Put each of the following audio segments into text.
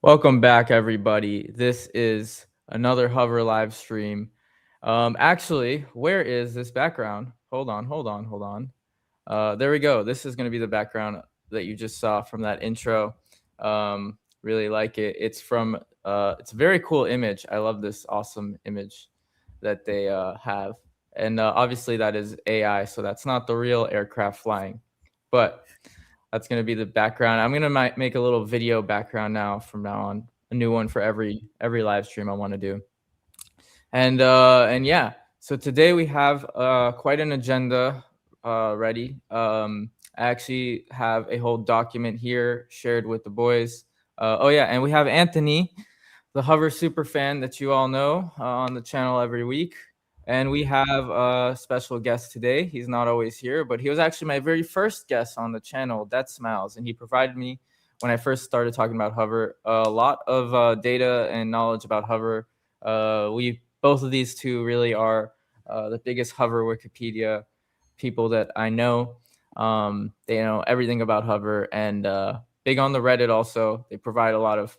Welcome back, everybody. This is another Hover live stream. Actually, where is this background? Hold on. There we go. This is going to be the background that you just saw from that intro. Really like it. It's from. It's a very cool image. I love this awesome image that they have, and obviously that is AI, so that's not the real aircraft flying, but that's going to be the background. I'm going to make a little video background now from now on, a new one for every live stream I want to do. And yeah, so today we have quite an agenda ready. I actually have a whole document here shared with the boys. Oh yeah, and we have Anthony, the Hover super fan that you all know on the channel every week. And we have a special guest today. He's not always here, but he was actually my very first guest on the channel, Death Smiles. And he provided me, when I first started talking about Hover, a lot of data and knowledge about Hover. Both of these two really are the biggest Hover Wikipedia people that I know. They know everything about Hover, and big on the Reddit also. They provide a lot of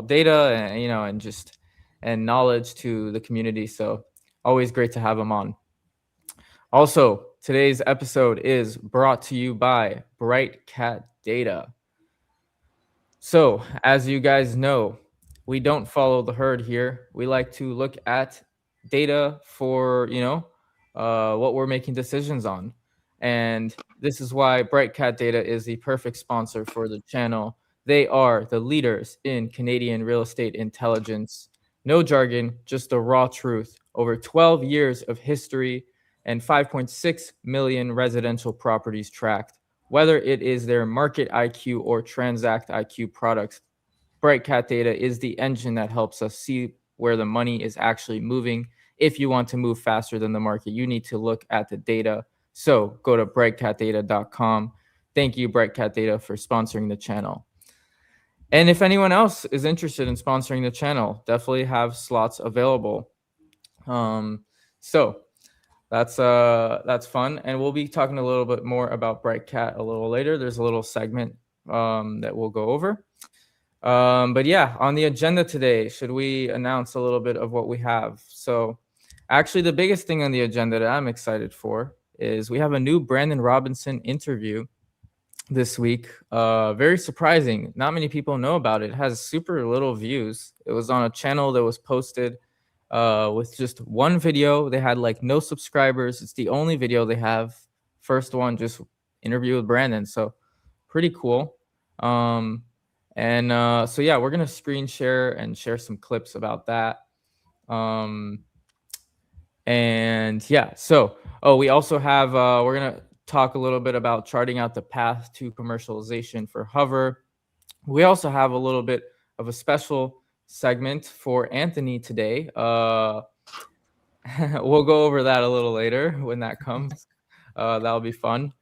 data and knowledge to the community. So always great to have them on. Also, today's episode is brought to you by Bright Cat Data. So, as you guys know, we don't follow the herd here. We like to look at data for, what we're making decisions on. And this is why Bright Cat Data is the perfect sponsor for the channel. They are the leaders in Canadian real estate intelligence. No jargon, just the raw truth. Over 12 years of history and 5.6 million residential properties tracked. Whether it is their market IQ or transact IQ products, Bright Cat Data is the engine that helps us see where the money is actually moving. If you want to move faster than the market, you need to look at the data. So go to brightcatdata.com. Thank you, Bright Cat Data, for sponsoring the channel. And if anyone else is interested in sponsoring the channel, definitely have slots available. So that's fun, and we'll be talking a little bit more about Bright Cat a little later. There's a little segment that we'll go over. But yeah, on the agenda today, should we announce a little bit of what we have? So actually, the biggest thing on the agenda that I'm excited for is we have a new Brandon Robinson interview this week. Very surprising. Not many people know about it. It has super little views. It was on a channel that was posted with just one video. They had like no subscribers. It's the only video they have. First one, just interview with Brandon. So pretty cool. So yeah, we're gonna screen share and share some clips about that. And yeah, so we also have we're gonna talk a little bit about charting out the path to commercialization for Hover. We also have a little bit of a special segment for Anthony today. We'll go over that a little later when that comes. That'll be fun.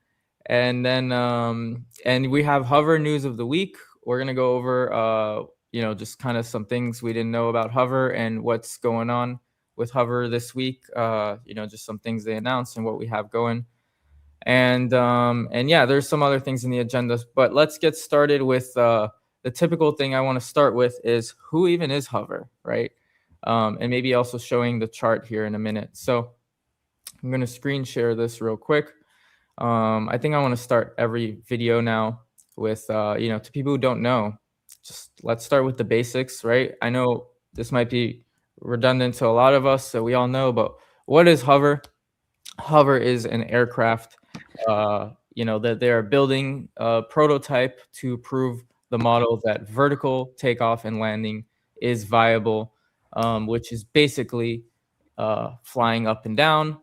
And then and we have Hover news of the week. We're gonna go over just kind of some things we didn't know about Hover and what's going on with Hover this week. Just some things they announced and what we have going. And yeah, there's some other things in the agenda, but let's get started with the typical thing I want to start with is who even is Hover, right? And maybe also showing the chart here in a minute. So I'm going to screen share this real quick. I think I want to start every video now with, to people who don't know, just let's start with the basics, right? I know this might be redundant to a lot of us, so we all know, but what is Hover? Hover is an aircraft, that they're building a prototype to prove the model that vertical takeoff and landing is viable, which is basically flying up and down,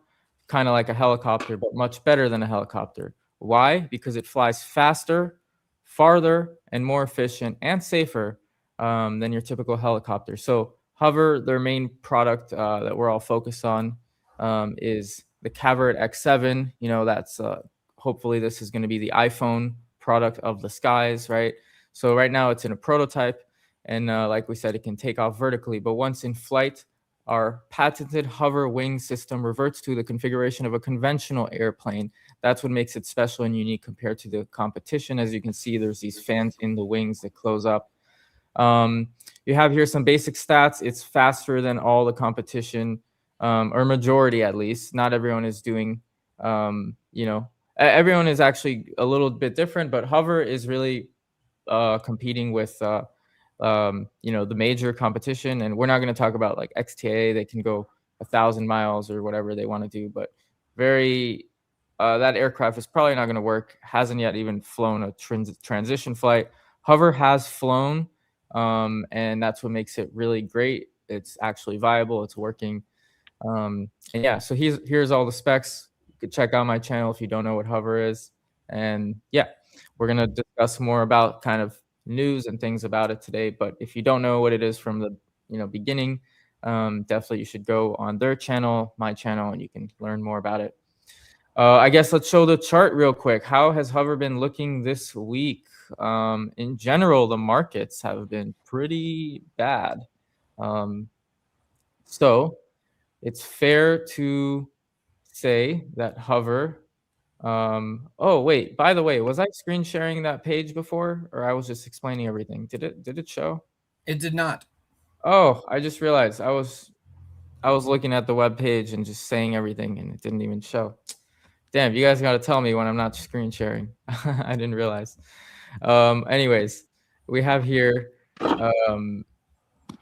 kind of like a helicopter, but much better than a helicopter. Why? Because it flies faster, farther, and more efficient and safer than your typical helicopter. So Hover, their main product that we're all focused on is the Cavert X7. That's hopefully this is going to be the iPhone product of the skies, right? So right now it's in a prototype, and like we said, it can take off vertically. But once in flight, our patented hover wing system reverts to the configuration of a conventional airplane. That's what makes it special and unique compared to the competition. As you can see, there's these fans in the wings that close up. You have here some basic stats. It's faster than all the competition, or majority at least. Not everyone is doing, everyone is actually a little bit different, but Hover is really competing with, the major competition. And we're not going to talk about like XTA. They can go 1,000 miles or whatever they want to do, but that aircraft is probably not going to work. Hasn't yet even flown a transition flight. Hover has flown, and that's what makes it really great. It's actually viable. It's working. And yeah, so here's all the specs. You could check out my channel if you don't know what Hover is. And yeah, we're going to discuss more about kind of news and things about it today. But if you don't know what it is from the beginning, definitely you should go on their channel, my channel, and you can learn more about it. I guess let's show the chart real quick. How has Hover been looking this week? In general, the markets have been pretty bad. So it's fair to say that Hover. Oh wait, by the way, was I screen sharing that page before, or I was just explaining everything? Did it show? It did not. Oh, I just realized I was looking at the web page and just saying everything, and it didn't even show. Damn, you guys got to tell me when I'm not screen sharing. I didn't realize. Anyways, we have here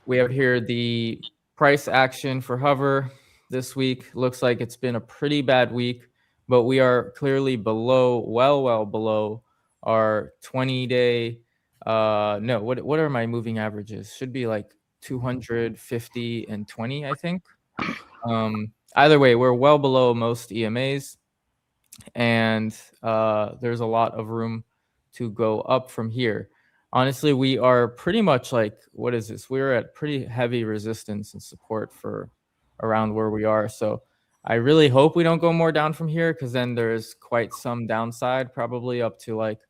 the price action for Hover this week. Looks like it's been a pretty bad week, but we are clearly below, well below our 20-day. No, what are my moving averages? Should be like 250 and 20, I think. Either way, we're well below most EMAs, and there's a lot of room to go up from here. Honestly, we are pretty much like, what is this? We're at pretty heavy resistance and support for around where we are. So I really hope we don't go more down from here, because then there's quite some downside, probably up to like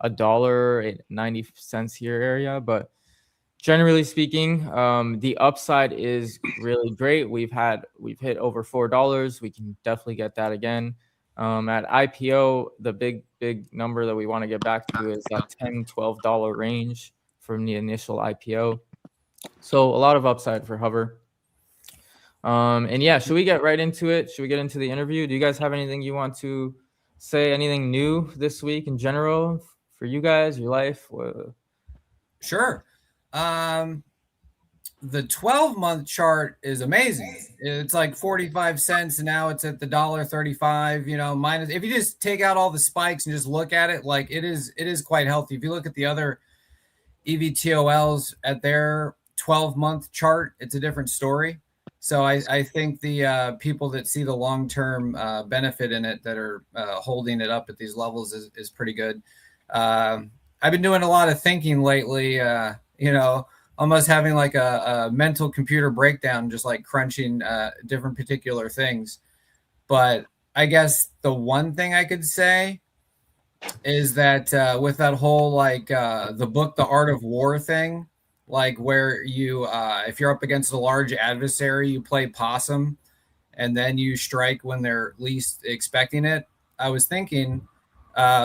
$1.90 here area. But generally speaking, the upside is really great. We've hit over $4. We can definitely get that again. At IPO, the big number that we want to get back to is that $10-12 range from the initial IPO. So a lot of upside for Hover. And yeah, should we get right into it? Should we get into the interview? Do you guys have anything you want to say? Anything new this week in general for you guys, your life? Sure. The 12-month chart is amazing. It's like 45 cents, and now it's at the $1.35. Minus, if you just take out all the spikes and just look at it, like it is quite healthy. If you look at the other EVTOLs at their 12-month chart, it's a different story. So I think the people that see the long-term benefit in it, that are holding it up at these levels, is pretty good. I've been doing a lot of thinking lately, almost having like a mental computer breakdown, just like crunching different particular things. But I guess the one thing I could say is that with that whole the book, The Art of War thing, like where you, if you're up against a large adversary, you play possum and then you strike when they're least expecting it. I was thinking,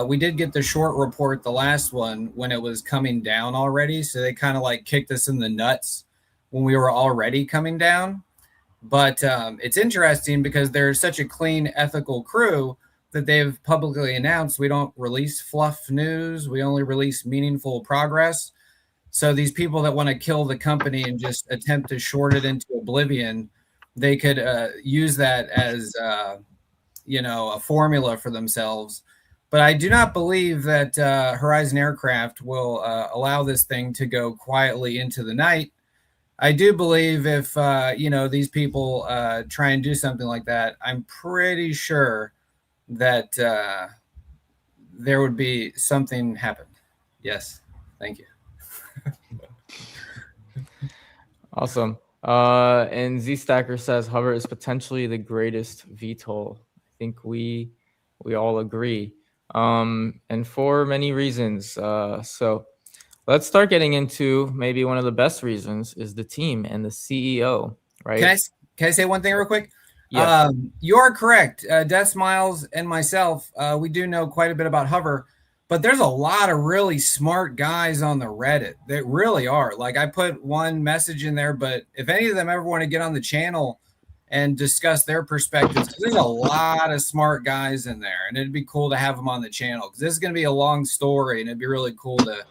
we did get the short report, the last one, when it was coming down already. So they kind of like kicked us in the nuts when we were already coming down. But it's interesting because they're such a clean, ethical crew that they've publicly announced we don't release fluff news. We only release meaningful progress. So these people that want to kill the company and just attempt to short it into oblivion, they could use that as, a formula for themselves. But I do not believe that Horizon Aircraft will allow this thing to go quietly into the night. I do believe if, these people try and do something like that, I'm pretty sure that there would be something happen. Yes. Thank you. Awesome. And Z Stacker says Hover is potentially the greatest VTOL. I think we all agree. And for many reasons. So let's start getting into maybe one of the best reasons is the team and the CEO, right? Can I say one thing real quick? Yes. You are correct. Death Smiles and myself, we do know quite a bit about Hover, but there's a lot of really smart guys on the Reddit that really are. Like, I put one message in there, but if any of them ever want to get on the channel and discuss their perspectives, there's a lot of smart guys in there, and it'd be cool to have them on the channel because this is going to be a long story, and it'd be really cool to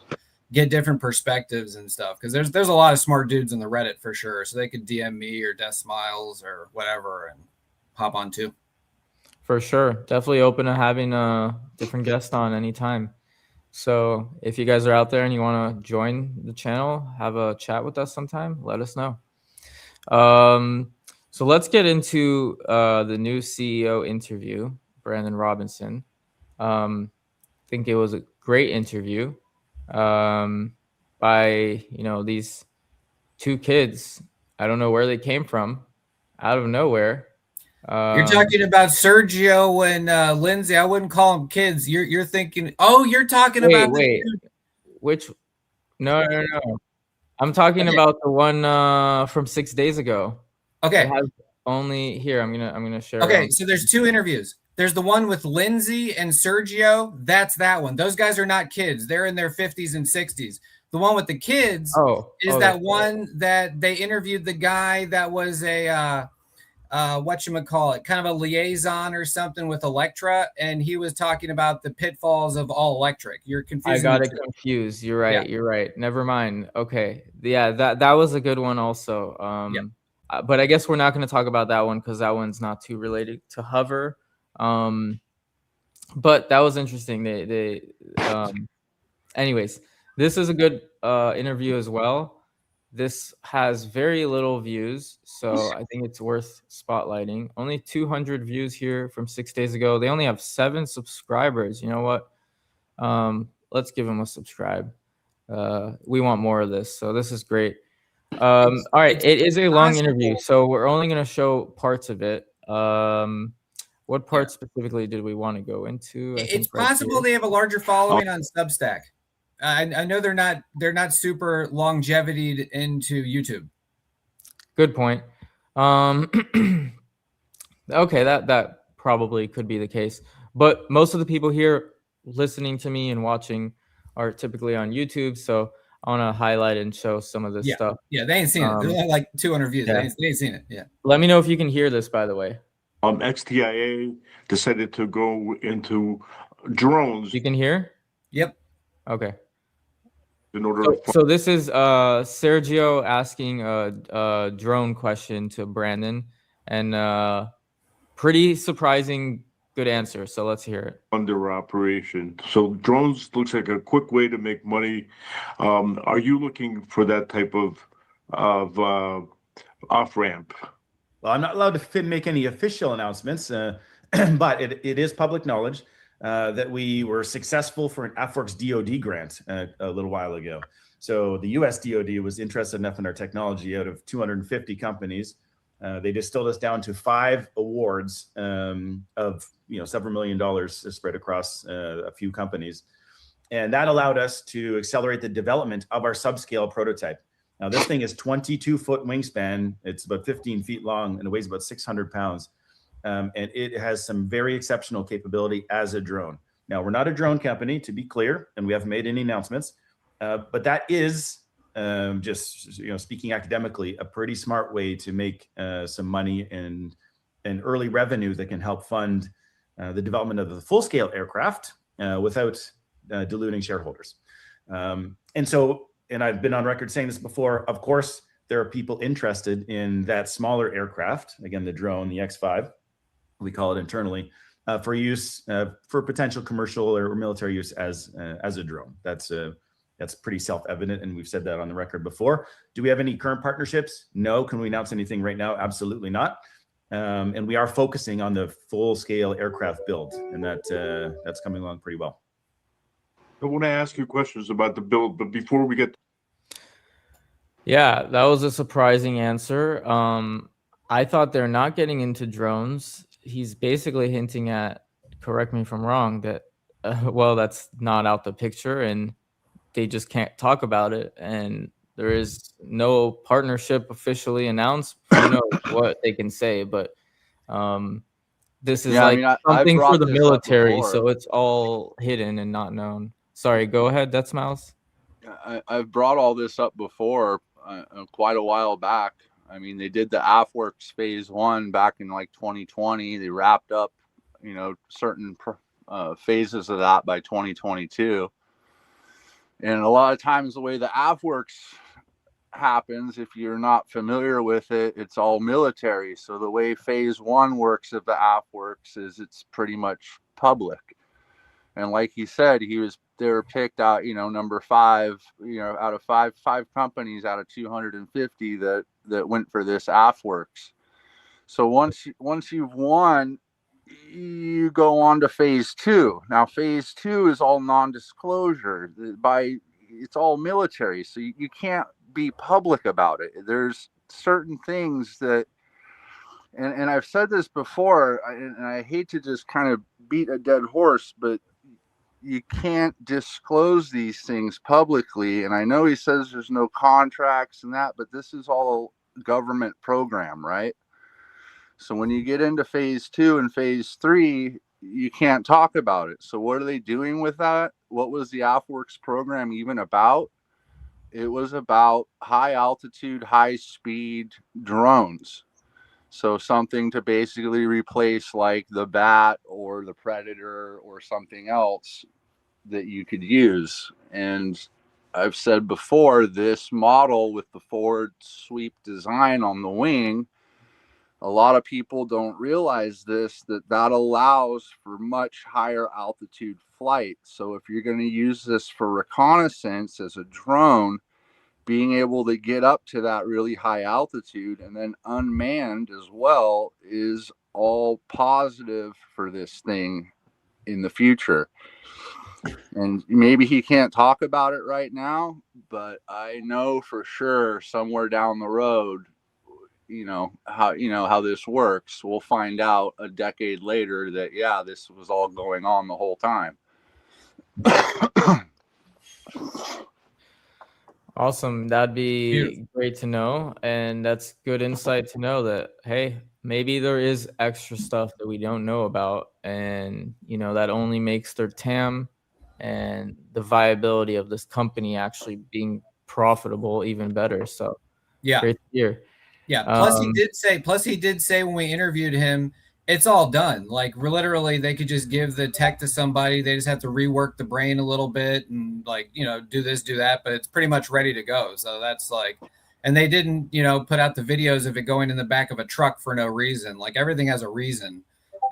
get different perspectives and stuff, because there's a lot of smart dudes in the Reddit for sure, so they could DM me or Death Smiles or whatever and hop on too. For sure. Definitely open to having a different guest on anytime. So if you guys are out there and you want to join the channel, have a chat with us sometime, let us know. So let's get into the new CEO interview, Brandon Robinson. I think it was a great interview by, these two kids. I don't know where they came from, out of nowhere. You're talking about Sergio and Lindsay. I wouldn't call them kids. You're thinking, you're talking about which? No. I'm talking about the one from 6 days ago. Okay. It has only here. I'm gonna share. Okay, so there's two interviews. There's the one with Lindsay and Sergio. That's that one. Those guys are not kids. They're in their 50s and 60s. The one with the kids is that one that they interviewed the guy that was a whatchamacallit, kind of a liaison or something with Electra, and he was talking about the pitfalls of all electric. You're confused. I got it confused. You're right. Yeah. You're right. Never mind. Okay. Yeah, that was a good one also. But I guess we're not going to talk about that one because that one's not too related to Hover. But that was interesting. Anyways, this is a good interview as well. This has very little views, so I think it's worth spotlighting. Only 200 views here from 6 days ago. They only have 7 subscribers. You know what? Let's give them a subscribe. We want more of this, so this is great. All right, it is a long interview, so we're only going to show parts of it. What part specifically did we want to go into? It's possible they have a larger following on Substack. I know they're not super longevity into YouTube. Good point. Okay, that probably could be the case, but most of the people here listening to me and watching are typically on YouTube, so I want to highlight and show some of this stuff. Yeah, they ain't seen it. They're like 200 views. Yeah. They ain't seen it. Yeah. Let me know if you can hear this, by the way. XTIA decided to go into drones. You can hear? Yep. Okay. In order so this is Sergio asking a drone question to Brandon, and pretty surprising good answer. So let's hear it. Under operation. So drones looks like a quick way to make money. Are you looking for that type of off ramp? Well, I'm not allowed to make any official announcements, but it is public knowledge that we were successful for an AFWERX DoD grant a little while ago. So the US DoD was interested enough in our technology. Out of 250 companies, they distilled us down to 5 awards of several $1 million spread across a few companies. And that allowed us to accelerate the development of our subscale prototype. Now, this thing is 22-foot wingspan. It's about 15 feet long and it weighs about 600 pounds. And it has some very exceptional capability as a drone. Now, we're not a drone company, to be clear, and we haven't made any announcements. But that is, just speaking academically, a pretty smart way to make some money and early revenue that can help fund the development of the full-scale aircraft without diluting shareholders. And I've been on record saying this before, of course, there are people interested in that smaller aircraft, again, the drone, the X5, we call it internally, for use, for potential commercial or military use as a drone. That's pretty self-evident, and we've said that on the record before. Do we have any current partnerships? No. Can we announce anything right now? Absolutely not. And we are focusing on the full-scale aircraft build, and that's coming along pretty well. I want to ask you questions about the build, but before we get... Yeah, that was a surprising answer. I thought they're not getting into drones. He's basically hinting at, correct me if I'm wrong, that, well, that's not out the picture and they just can't talk about it. And There is no partnership officially announced. Who knows what they can say, but this is Yeah, I like mean, I've something for brought the this up military, before. so it's all hidden and not known. Sorry, go ahead, that's Mouse. I've brought all this up before, quite a while back. I mean, they did the AFWorks phase 1 back in like 2020. They wrapped up, certain phases of that by 2022. And a lot of times the way the AFWorks happens, if you're not familiar with it, it's all military. So the way phase 1 works of the AFWorks is it's pretty much public. And like he said, they were picked out, number 5, out of five companies out of 250 that went for this AFWorks. So once you've won, you go on to phase 2. Now phase 2 is all non-disclosure. It's all military, so you can't be public about it. There's certain things that, and I've said this before, and I hate to just kind of beat a dead horse, but you can't disclose these things publicly. And I know he says there's no contracts and that, but this is all a government program, right? So when you get into phase 2 and phase 3, you can't talk about it. So what are they doing with that? What was the AFWorks program even about? It was about high altitude, high speed drones. So something to basically replace like the Bat or the Predator or something else that you could use. And I've said before, this model with the forward sweep design on the wing, a lot of people don't realize that allows for much higher altitude flight. So if you're going to use this for reconnaissance as a drone, being able to get up to that really high altitude and then unmanned as well is all positive for this thing in the future. And maybe he can't talk about it right now, but I know for sure somewhere down the road, how this works. We'll find out a decade later that, yeah, this was all going on the whole time. Awesome. That'd be Beautiful. great to know. And that's good insight to know that, hey, maybe there is extra stuff that we don't know about. And, that only makes their TAM and the viability of this company actually being profitable even better. So Yeah. great to hear. Yeah. Plus he did say when we interviewed him, it's all done. Like literally they could just give the tech to somebody. They just have to rework the brain a little bit and do this, do that, but it's pretty much ready to go. So that's and they didn't, put out the videos of it going in the back of a truck for no reason. Like everything has a reason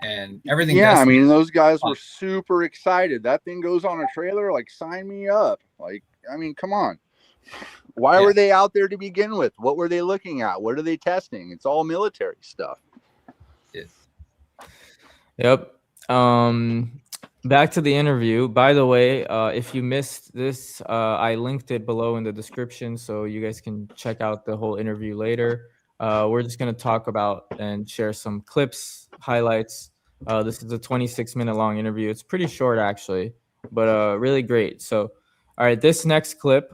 and everything. Yeah. I mean, those guys were super excited. That thing goes on a trailer. Like, sign me up. Like, I mean, come on. Why were they out there to begin with? What were they looking at? What are they testing? It's all military stuff. Yep. Back to the interview. By the way, if you missed this, I linked it below in the description, so you guys can check out the whole interview later. We're just going to talk about and share some clips, highlights. This is a 26-minute long interview. It's pretty short, actually, but really great. So, all right, this next clip,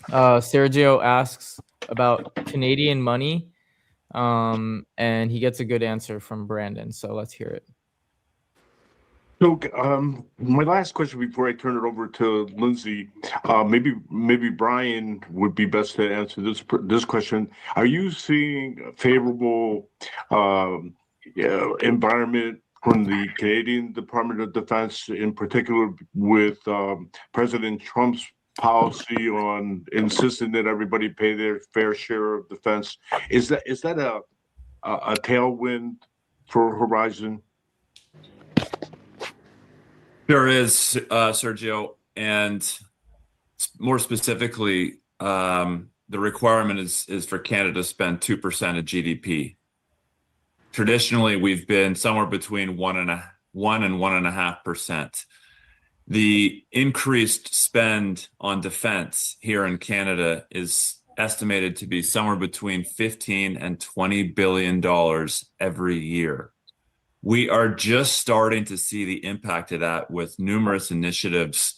Sergio asks about Canadian money. And he gets a good answer from Brandon. So let's hear it. So, my last question before I turn it over to Lindsay, maybe Brian would be best to answer this question. Are you seeing a favorable environment from the Canadian Department of Defense, in particular with President Trump's policy on insisting that everybody pay their fair share of defense? Is that a tailwind for Horizon? There is, Sergio, and more specifically, the requirement is for Canada to spend 2% of GDP. Traditionally, we've been somewhere between 1 and 1.5%. The increased spend on defense here in Canada is estimated to be somewhere between $15 and $20 billion every year. We are just starting to see the impact of that with numerous initiatives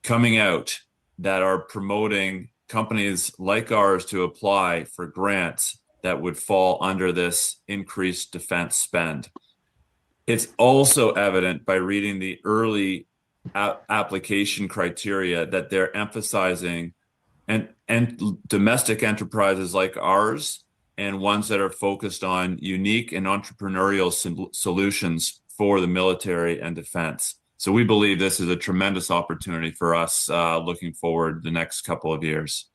coming out that are promoting companies like ours to apply for grants that would fall under this increased defense spend. It's also evident by reading the early application criteria that they're emphasizing and domestic enterprises like ours and ones that are focused on unique and entrepreneurial solutions for the military and defense. So we believe this is a tremendous opportunity for us looking forward the next couple of years.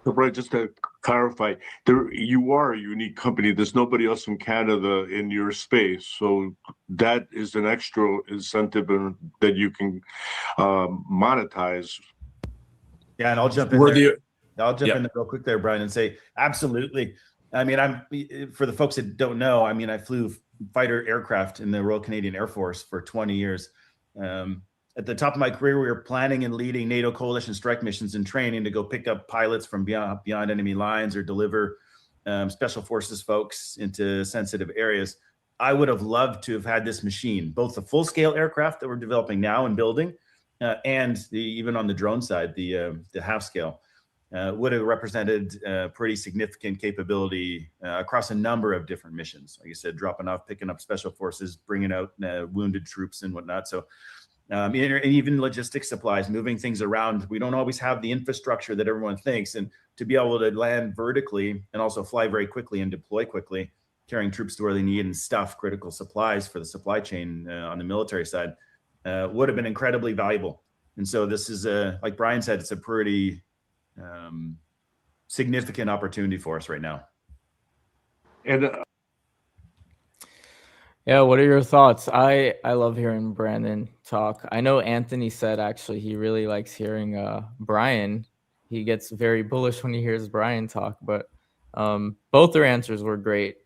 So, Brian, just to clarify, you are a unique company. There's nobody else in Canada in your space. So that is an extra incentive that you can monetize. Yeah, and I'll jump in there. I'll jump in there real quick there, Brian, and say, absolutely. I mean, for the folks that don't know, I mean, I flew fighter aircraft in the Royal Canadian Air Force for 20 years. At the top of my career, we were planning and leading NATO coalition strike missions and training to go pick up pilots from beyond enemy lines or deliver special forces folks into sensitive areas. I would have loved to have had this machine, both the full-scale aircraft that we're developing now and building, and even on the drone side, the half-scale. Would have represented pretty significant capability across a number of different missions. Like I said, dropping off, picking up special forces, bringing out wounded troops and whatnot. So, and even logistics supplies, moving things around. We don't always have the infrastructure that everyone thinks. And to be able to land vertically and also fly very quickly and deploy quickly, carrying troops to where they need and stuff critical supplies for the supply chain on the military side would have been incredibly valuable. And so this is, like Brian said, it's a pretty significant opportunity for us right now. And Yeah, what are your thoughts? I love hearing Brandon talk. I know Anthony said actually he really likes hearing Brian. He gets very bullish when he hears Brian talk, but both their answers were great.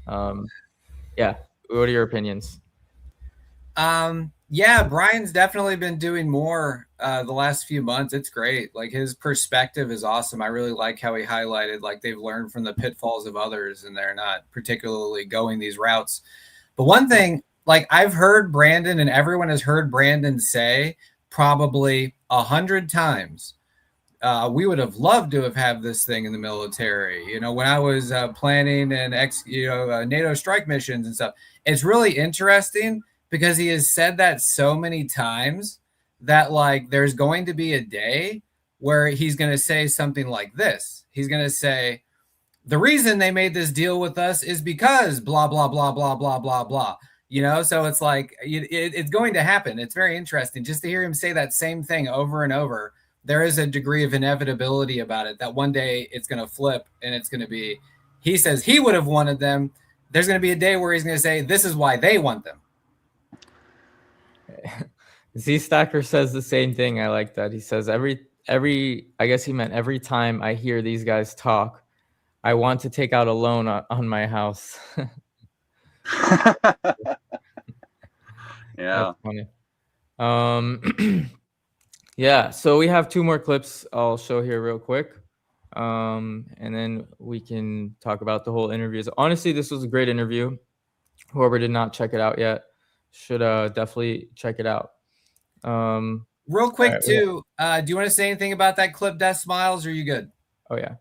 Yeah, what are your opinions? Yeah, Brian's definitely been doing more the last few months. It's great. Like his perspective is awesome. I really like how he highlighted like they've learned from the pitfalls of others and they're not particularly going these routes. But one thing, like I've heard Brandon and everyone has heard Brandon say probably 100 times, we would have loved to have had this thing in the military. You know, when I was planning and NATO strike missions and stuff, it's really interesting because he has said that so many times that like there's going to be a day where he's going to say something like this. He's going to say, the reason they made this deal with us is because blah, blah, blah, blah, blah, blah, blah. You know, so it's like it's going to happen. It's very interesting just to hear him say that same thing over and over. There is a degree of inevitability about it that one day it's going to flip and it's going to be, he says he would have wanted them. There's going to be a day where he's going to say, this is why they want them. Z Stacker says the same thing. I like that. He says every, I guess he meant every time I hear these guys talk, I want to take out a loan on my house. Yeah. That's funny. Yeah, so we have two more clips I'll show here real quick. And then we can talk about the whole interview. Honestly, this was a great interview. Whoever did not check it out yet should definitely check it out. Real quick, right, too, do you want to say anything about that clip, Death Smiles, or are you good? Oh, yeah.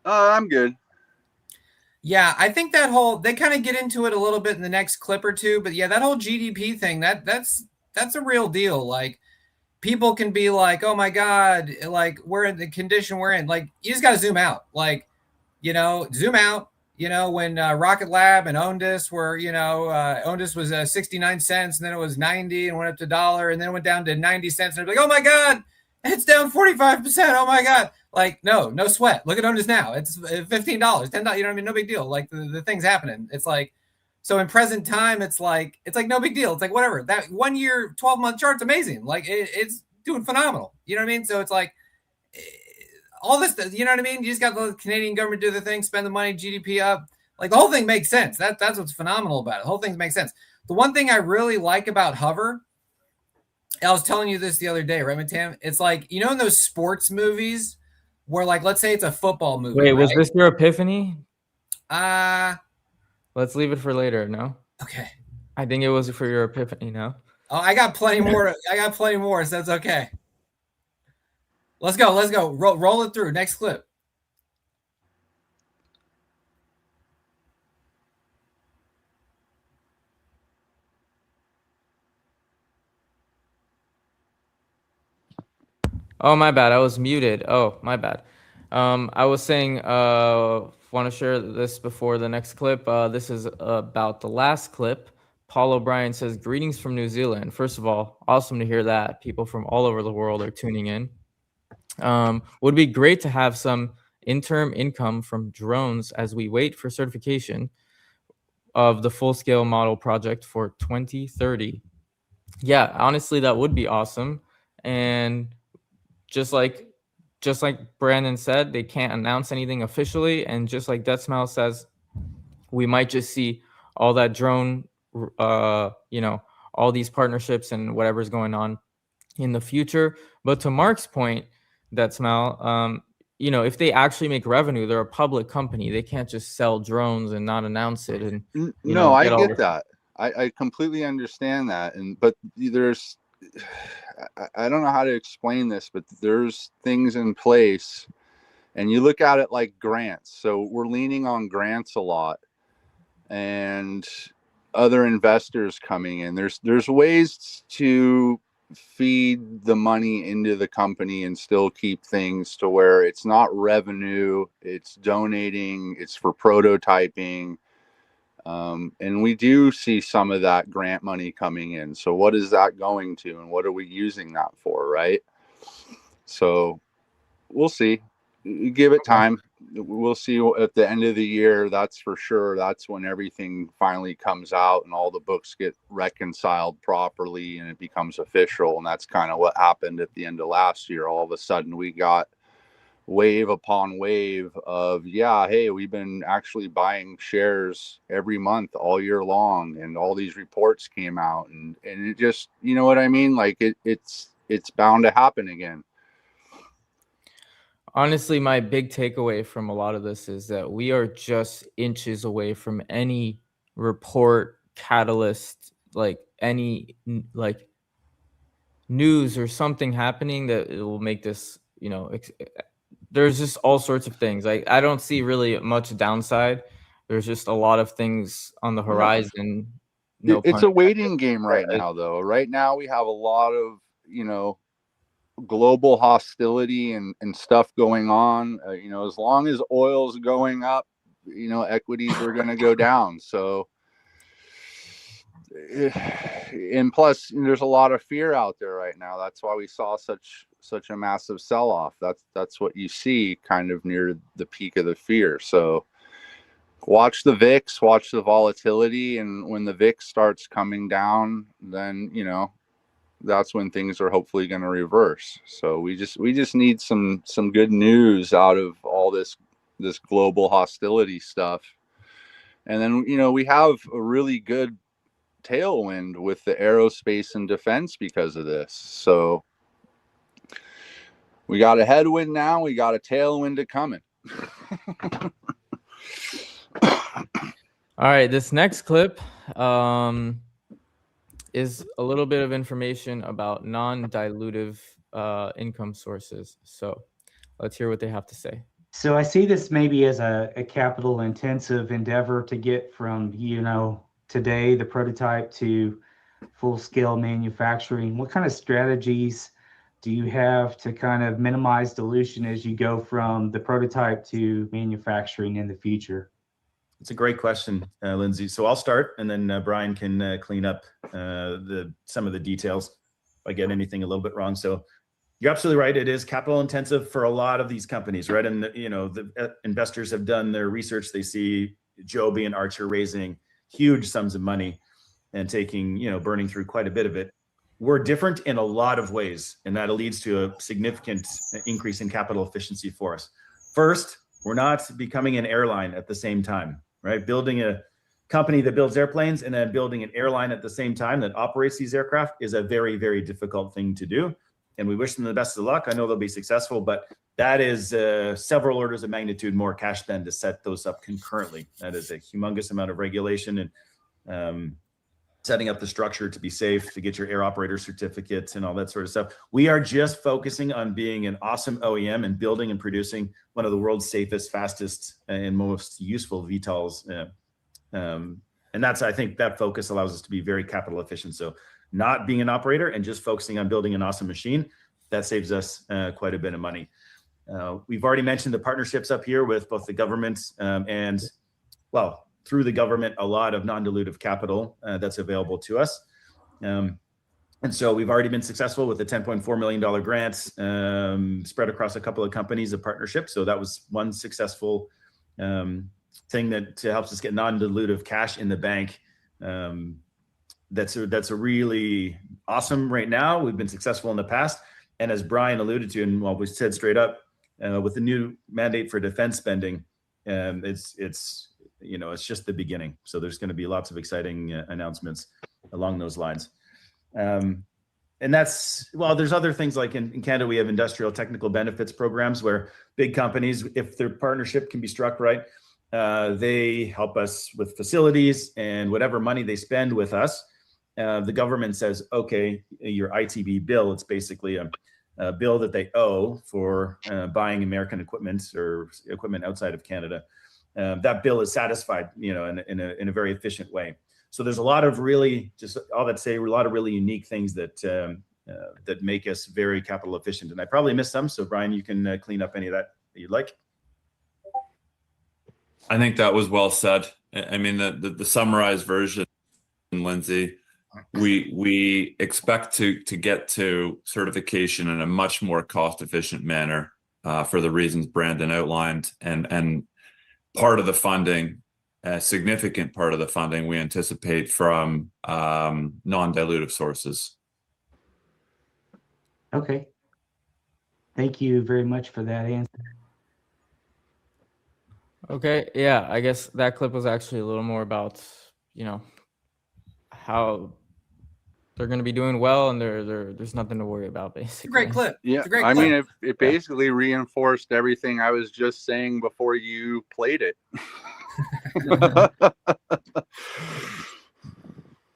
I'm good. Yeah, I think that whole, they kind of get into it a little bit in the next clip or two, but yeah, that whole GDP thing, that's a real deal. Like, people can be like, oh my God, like we're in the condition we're in. Like, you just got to zoom out. Like, you know, zoom out. You know, when Rocket Lab and Ondis were, you know, Ondis was 69 cents and then it was 90 and went up to $1 and then it went down to 90 cents. And they're like, oh my God, it's down 45%. Oh my God. Like, no sweat. Look at Ondis now. It's $15, $10. You know what I mean? No big deal. Like the thing's happening. It's like, so in present time, it's like no big deal. It's like, whatever. That 1 year, 12-month chart's amazing. Like it's doing phenomenal. You know what I mean? So it's like, all this, you know what I mean? You just got the Canadian government do the thing, spend the money, GDP up. Like the whole thing makes sense. That's what's phenomenal about it. The whole thing makes sense. The one thing I really like about HOVR, I was telling you this the other day, right, Matan? It's like, you know, in those sports movies where, like, let's say it's a football movie. Wait, right? was this your epiphany? Let's leave it for later. No. Okay. I think it was for your epiphany. No. Oh, I got plenty more. So that's okay. Let's go. Let's go. Roll it through. Next clip. Oh, my bad. I was muted. Oh, my bad. I was saying, want to share this before the next clip. This is about the last clip. Paul O'Brien says, greetings from New Zealand. First of all, awesome to hear that. People from all over the world are tuning in. Would be great to have some interim income from drones as we wait for certification of the full-scale model project for 2030. Yeah, honestly, that would be awesome. And just like Brandon said, they can't announce anything officially. And just like Deathsmile says, we might just see all that drone, all these partnerships and whatever's going on in the future. But to Mark's point, Deathsmile, if they actually make revenue, they're a public company. They can't just sell drones and not announce it. And no, I get that. I completely understand that. But there's, I don't know how to explain this, but there's things in place, and you look at it like grants. So we're leaning on grants a lot, and other investors coming in. There's ways to feed the money into the company and still keep things to where it's not revenue, it's donating, it's for prototyping. And we do see some of that grant money coming in. So what is that going to, and what are we using that for, right? So we'll see. Give it time. We'll see at the end of the year. That's for sure. That's when everything finally comes out and all the books get reconciled properly and it becomes official. And that's kind of what happened at the end of last year. All of a sudden we got wave upon wave of, hey, we've been actually buying shares every month all year long, and all these reports came out, and it just, you know what I mean? Like it's bound to happen again. Honestly, my big takeaway from a lot of this is that we are just inches away from any report, catalyst, like any like news or something happening that it will make this, there's just all sorts of things. I don't see really much downside. There's just a lot of things on the horizon. It's a waiting game right now, though. Right now we have a lot of, global hostility and stuff going on. As long as oil's going up, equities are going to go down. So, and plus there's a lot of fear out there right now. That's why we saw such a massive sell-off. That's what you see kind of near the peak of the fear. So watch the VIX, watch the volatility, and when the VIX starts coming down, then that's when things are hopefully going to reverse. So we just need some good news out of all this global hostility stuff. And then we have a really good tailwind with the aerospace and defense because of this. So we got a headwind now, we got a tailwind coming. All right, this next clip is a little bit of information about non-dilutive income sources. So let's hear what they have to say. So I see this maybe as a capital intensive endeavor to get from, today, the prototype to full scale manufacturing. What kind of strategies do you have to kind of minimize dilution as you go from the prototype to manufacturing in the future? It's a great question, Lindsay. So I'll start, and then Brian can clean up some of the details if I get anything a little bit wrong. So you're absolutely right. It is capital intensive for a lot of these companies, right? And the investors have done their research. They see Joby and Archer raising huge sums of money and taking, burning through quite a bit of it. We're different in a lot of ways, and that leads to a significant increase in capital efficiency for us. First, we're not becoming an airline at the same time. Right? Building a company that builds airplanes and then building an airline at the same time that operates these aircraft is a very, very difficult thing to do. And we wish them the best of luck. I know they'll be successful, but that is several orders of magnitude more cash spend to set those up concurrently. That is a humongous amount of regulation and setting up the structure to be safe, to get your air operator certificates and all that sort of stuff. We are just focusing on being an awesome OEM and building and producing one of the world's safest, fastest, and most useful VTOLs. And that's, I think that focus allows us to be very capital efficient. So not being an operator and just focusing on building an awesome machine, that saves us quite a bit of money. We've already mentioned the partnerships up here with both the government and, well, through the government, a lot of non-dilutive capital that's available to us. And so we've already been successful with the $10.4 million grant spread across a couple of companies of partnership. So that was one successful thing that helps us get non-dilutive cash in the bank. That's a really awesome right now. We've been successful in the past. And as Brian alluded to, and what we said straight up, with the new mandate for defense spending, it's just the beginning. So there's going to be lots of exciting announcements along those lines. And that's, well, there's other things like in Canada, we have industrial technical benefits programs where big companies, if their partnership can be struck right, they help us with facilities, and whatever money they spend with us, the government says, okay, your ITB bill, it's basically a bill that they owe for buying American equipment or equipment outside of Canada. That bill is satisfied, in a very efficient way. So there's a lot of really, just all that say, a lot of really unique things that that make us very capital efficient. And I probably missed some. So Brian, you can clean up any of that you'd like. I think that was well said. I mean, the summarized version, Lindsay, we expect to get to certification in a much more cost-efficient manner for the reasons Brandon outlined, and part of the funding, a significant part of the funding, we anticipate from non-dilutive sources. Okay. Thank you very much for that answer. Okay, yeah, I guess that clip was actually a little more about, how they're going to be doing well, and there's nothing to worry about, basically. It's a great clip. Yeah, it's a great I clip. mean, it basically reinforced everything I was just saying before you played it.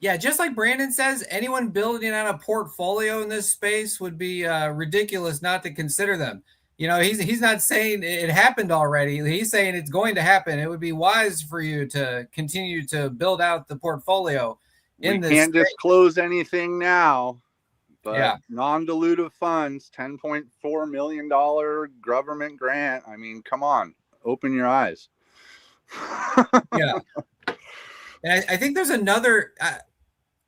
Yeah, just like Brandon says, anyone building out a portfolio in this space would be ridiculous not to consider them. He's not saying it happened already. He's saying it's going to happen. It would be wise for you to continue to build out the portfolio. We can't disclose anything now, but yeah. Non-dilutive funds, $10.4 million government grant. I mean, come on, open your eyes. Yeah. And I think there's another,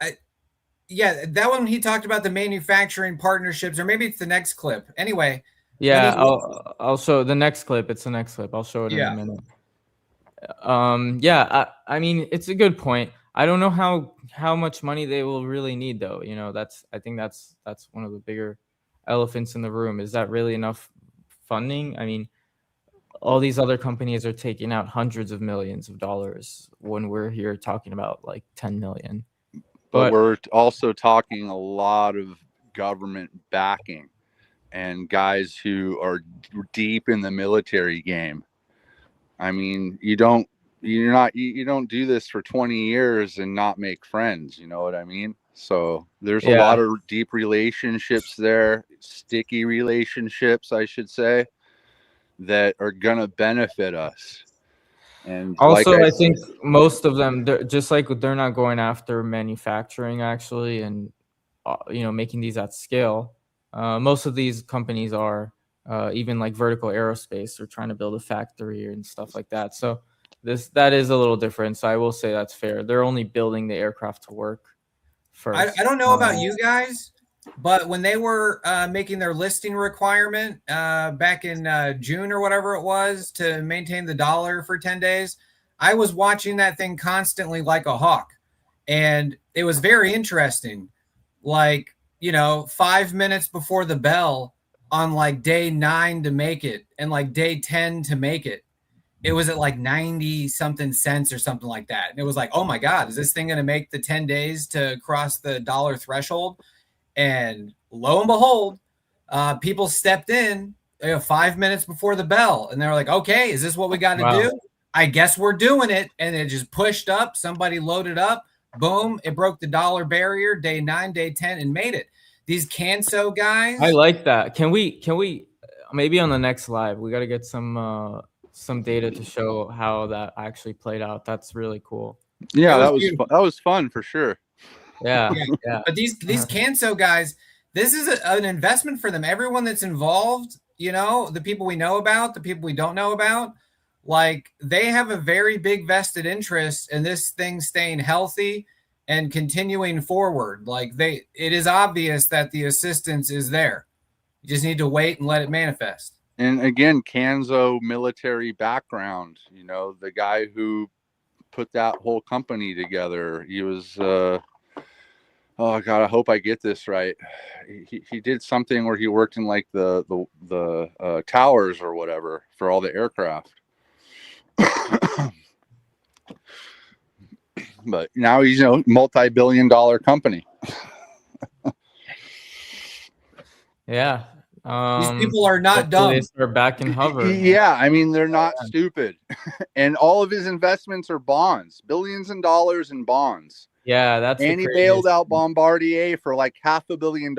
that one he talked about the manufacturing partnerships, or maybe it's the next clip. Anyway. Yeah, I'll show the next clip. It's the next clip. I'll show it in a minute. I mean, it's a good point. I don't know how much money they will really need, though. I think that's one of the bigger elephants in the room. Is that really enough funding? I mean, all these other companies are taking out hundreds of millions of dollars when we're here talking about like 10 million. But we're also talking a lot of government backing and guys who are deep in the military game. I mean, you don't do this for 20 years and not make friends. You know what I mean? So there's a lot of deep relationships there, sticky relationships, I should say, that are going to benefit us. And also, I think most of them, they're not going after manufacturing actually, and making these at scale. Most of these companies are even like vertical aerospace. They're trying to build a factory and stuff like that. So that is a little different. So I will say that's fair. They're only building the aircraft to work first. I don't know about you guys, but when they were making their listing requirement back in June or whatever it was to maintain the dollar for 10 days, I was watching that thing constantly like a hawk. And it was very interesting. Like, 5 minutes before the bell on like day 9 to make it, and like day 10 to make it, it was at like 90 something cents or something like that. And it was like, oh my God, is this thing going to make the 10 days to cross the dollar threshold? And lo and behold, people stepped in 5 minutes before the bell, and they're like, okay, is this what we got to do? I guess we're doing it. And it just pushed up. Somebody loaded up, boom, it broke the dollar barrier day 9, day 10, and made it. These Canso guys. I like that. Can we maybe on the next live, we got to get some data to show how that actually played out. That's really cool. Yeah, That that was was beautiful. that was fun for sure. Yeah. Yeah. Yeah. But these Canso guys, this is an investment for them. Everyone that's involved, the people we know about, the people we don't know about, like they have a very big vested interest in this thing staying healthy and continuing forward. Like it is obvious that the assistance is there. You just need to wait and let it manifest. And again, Canso military background, the guy who put that whole company together. He was oh God, I hope I get this right. He did something where he worked in like the towers or whatever for all the aircraft. But now he's multi-billion-dollar company. Yeah. These people are not dumb. They start back in hover. Yeah, I mean they're not stupid, and all of his investments are bonds, billions of dollars in bonds. Yeah, that's. And he bailed out Bombardier for like $500 million,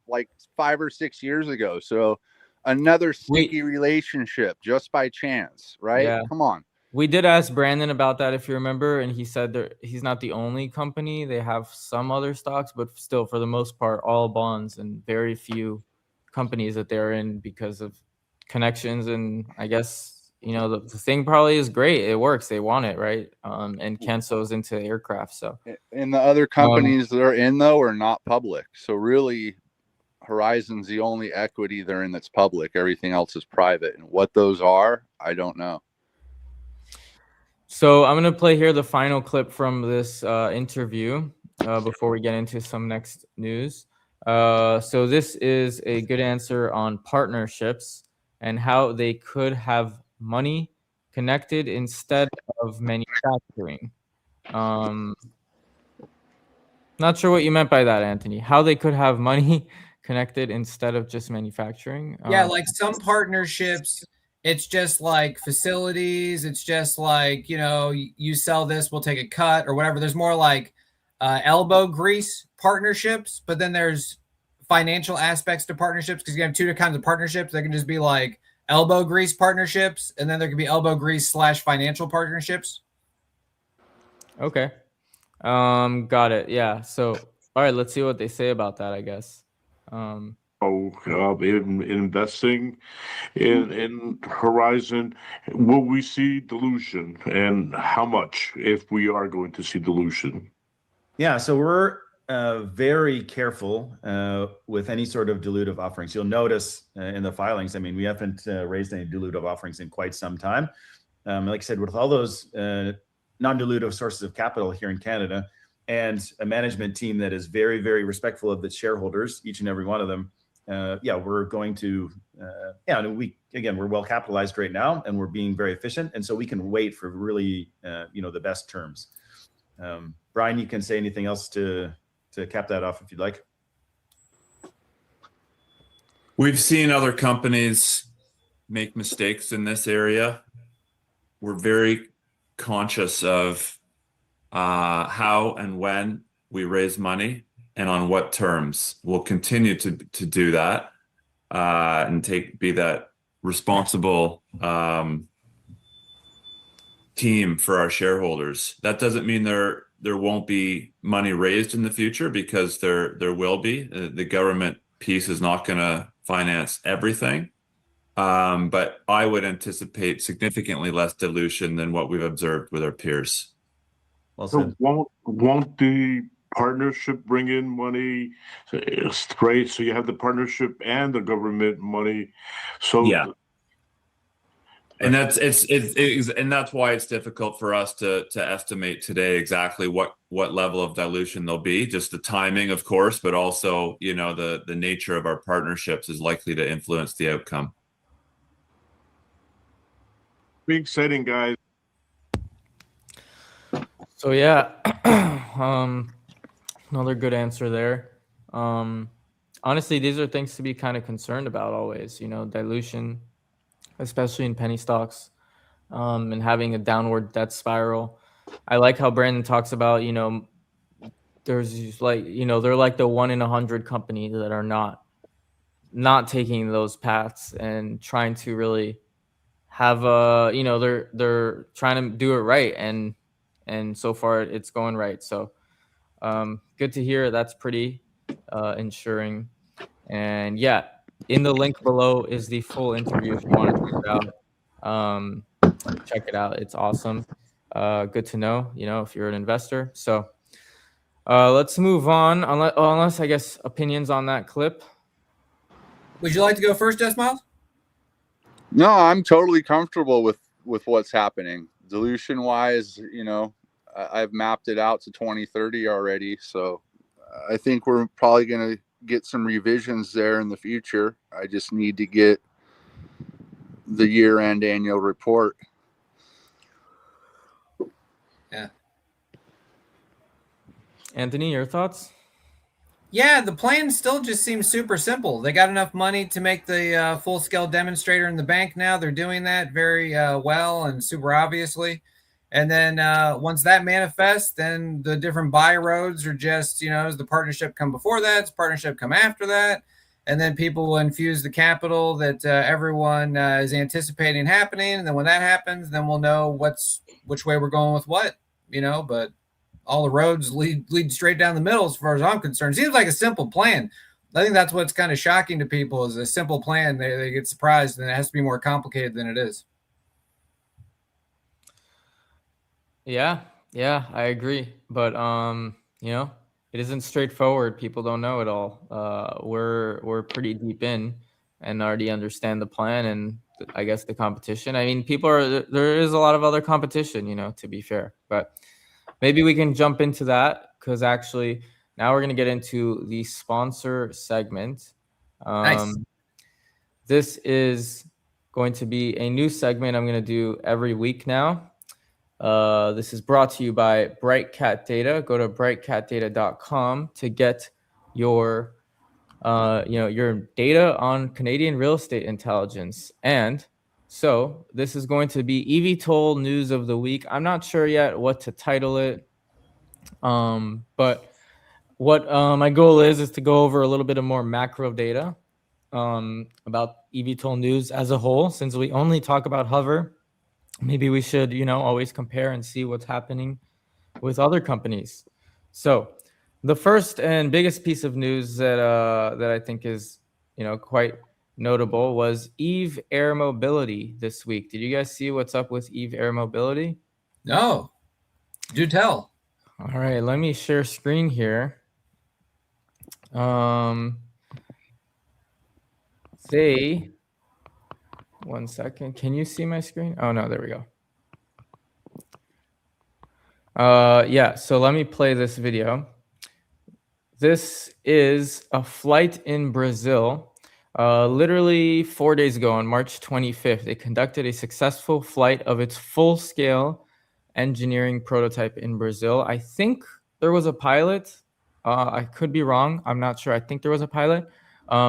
like 5 or 6 years ago. So another sticky relationship just by chance, right? Yeah. Come on. We did ask Brandon about that, if you remember, and he said he's not the only company. They have some other stocks, but still, for the most part, all bonds and very few companies that they're in because of connections. And I guess, the thing probably is great. It works. They want it, right? And Canso's into aircraft. So, and the other companies they're in, though, are not public. So really, Horizon's the only equity they're in that's public. Everything else is private. And what those are, I don't know. So I'm going to play here the final clip from this interview before we get into some next news. So this is a good answer on partnerships and how they could have money connected instead of manufacturing. Not sure what you meant by that, Anthony. How they could have money connected instead of just manufacturing. Yeah, like some partnerships, it's just like facilities. It's just like, you sell this, we'll take a cut or whatever. There's more like elbow grease partnerships, but then there's financial aspects to partnerships because you have two kinds of partnerships. There can just be like elbow grease partnerships, and then there can be elbow grease / financial partnerships. Okay. Got it. Yeah. So, all right, let's see what they say about that, I guess. Investing in Horizon, will we see dilution, and how much if we are going to see dilution? Yeah, so we're very careful with any sort of dilutive offerings. You'll notice in the filings, we haven't raised any dilutive offerings in quite some time. Like I said, with all those non-dilutive sources of capital here in Canada and a management team that is very, very respectful of the shareholders, each and every one of them, we're going to, we're well capitalized right now and we're being very efficient. And so we can wait for really, the best terms. Brian, you can say anything else to cap that off if you'd like. We've seen other companies make mistakes in this area. We're very conscious of how and when we raise money and on what terms. We'll continue to do that and be that responsible team for our shareholders. That doesn't mean there won't be money raised in the future, because there will be. The government piece is not going to finance everything. But I would anticipate significantly less dilution than what we've observed with our peers. Well said. So won't the partnership bring in money? Right. So you have the partnership and the government money. So yeah. And that's and that's why it's difficult for us to estimate today exactly what level of dilution there'll be. Just the timing, of course, but also the nature of our partnerships is likely to influence the outcome. Be exciting, guys. So yeah, another good answer there. Honestly, these are things to be kind of concerned about always. Dilution, especially in penny stocks, and having a downward debt spiral. I like how Brandon talks about there's like, they're like the 1 in 100 company that are not taking those paths and trying to really have they're trying to do it right, and so far it's going right. So good to hear. That's pretty ensuring. And yeah, in the link below is the full interview if you want to check it out. Check it out. It's awesome. Good to know, if you're an investor. So let's move on. Unless I guess opinions on that clip. Would you like to go first, Des Miles? No, I'm totally comfortable with what's happening. Dilution wise, I've mapped it out to 2030 already. So I think we're probably going to get some revisions there in the future. I just need to get the year-end annual report. Yeah. Anthony, your thoughts? Yeah, the plan still just seems super simple. They got enough money to make the full-scale demonstrator in the bank now. They're doing that very well and super obviously. And then once that manifests, then the different buy roads are just, does the partnership come before that? Does partnership come after that? And then people will infuse the capital that everyone is anticipating happening. And then when that happens, then we'll know which way we're going with what, but all the roads lead straight down the middle as far as I'm concerned. Seems like a simple plan. I think that's what's kind of shocking to people is a simple plan. They get surprised and it has to be more complicated than it is. Yeah, I agree. But it isn't straightforward. People don't know it all. We're pretty deep in and already understand the plan and I guess the competition. I mean, there is a lot of other competition, to be fair. But maybe we can jump into that because actually now we're going to get into the sponsor segment. Nice. This is going to be a new segment I'm going to do every week now. This is brought to you by BrightCat Data. Go to brightcatdata.com to get your data on Canadian real estate intelligence. And so this is going to be eVTOL news of the week. I'm not sure yet what to title it. But what my goal is to go over a little bit of more macro data about eVTOL news as a whole. Since we only talk about HOVR, maybe we should, always compare and see what's happening with other companies. So the first and biggest piece of news that I think is, quite notable was Eve Air Mobility this week. Did you guys see what's up with Eve Air Mobility? No, do tell. All right, let me share screen here. One second. Can you see my screen? Oh no, there we go. Yeah, so let me play this video. This is a flight in Brazil. Literally 4 days ago on March 25th, they conducted a successful flight of its full-scale engineering prototype in Brazil. I think there was a pilot. I could be wrong. I'm not sure. I think there was a pilot.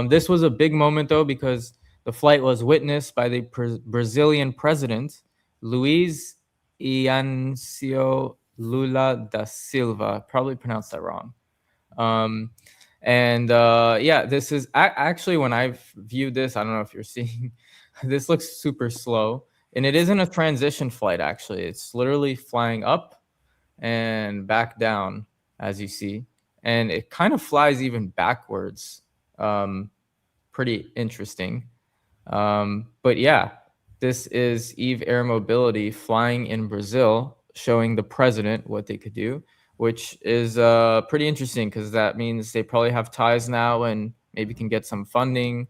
This was a big moment, though, because the flight was witnessed by the Brazilian president, Luiz Inácio Lula da Silva. Probably pronounced that wrong. Yeah, this is actually when I've viewed this, I don't know if you're seeing, this looks super slow. And it isn't a transition flight, actually. It's literally flying up and back down, as you see. And it kind of flies even backwards. Pretty interesting. But yeah, this is Eve Air Mobility flying in Brazil, showing the president what they could do, which is pretty interesting because that means they probably have ties now and maybe can get some funding,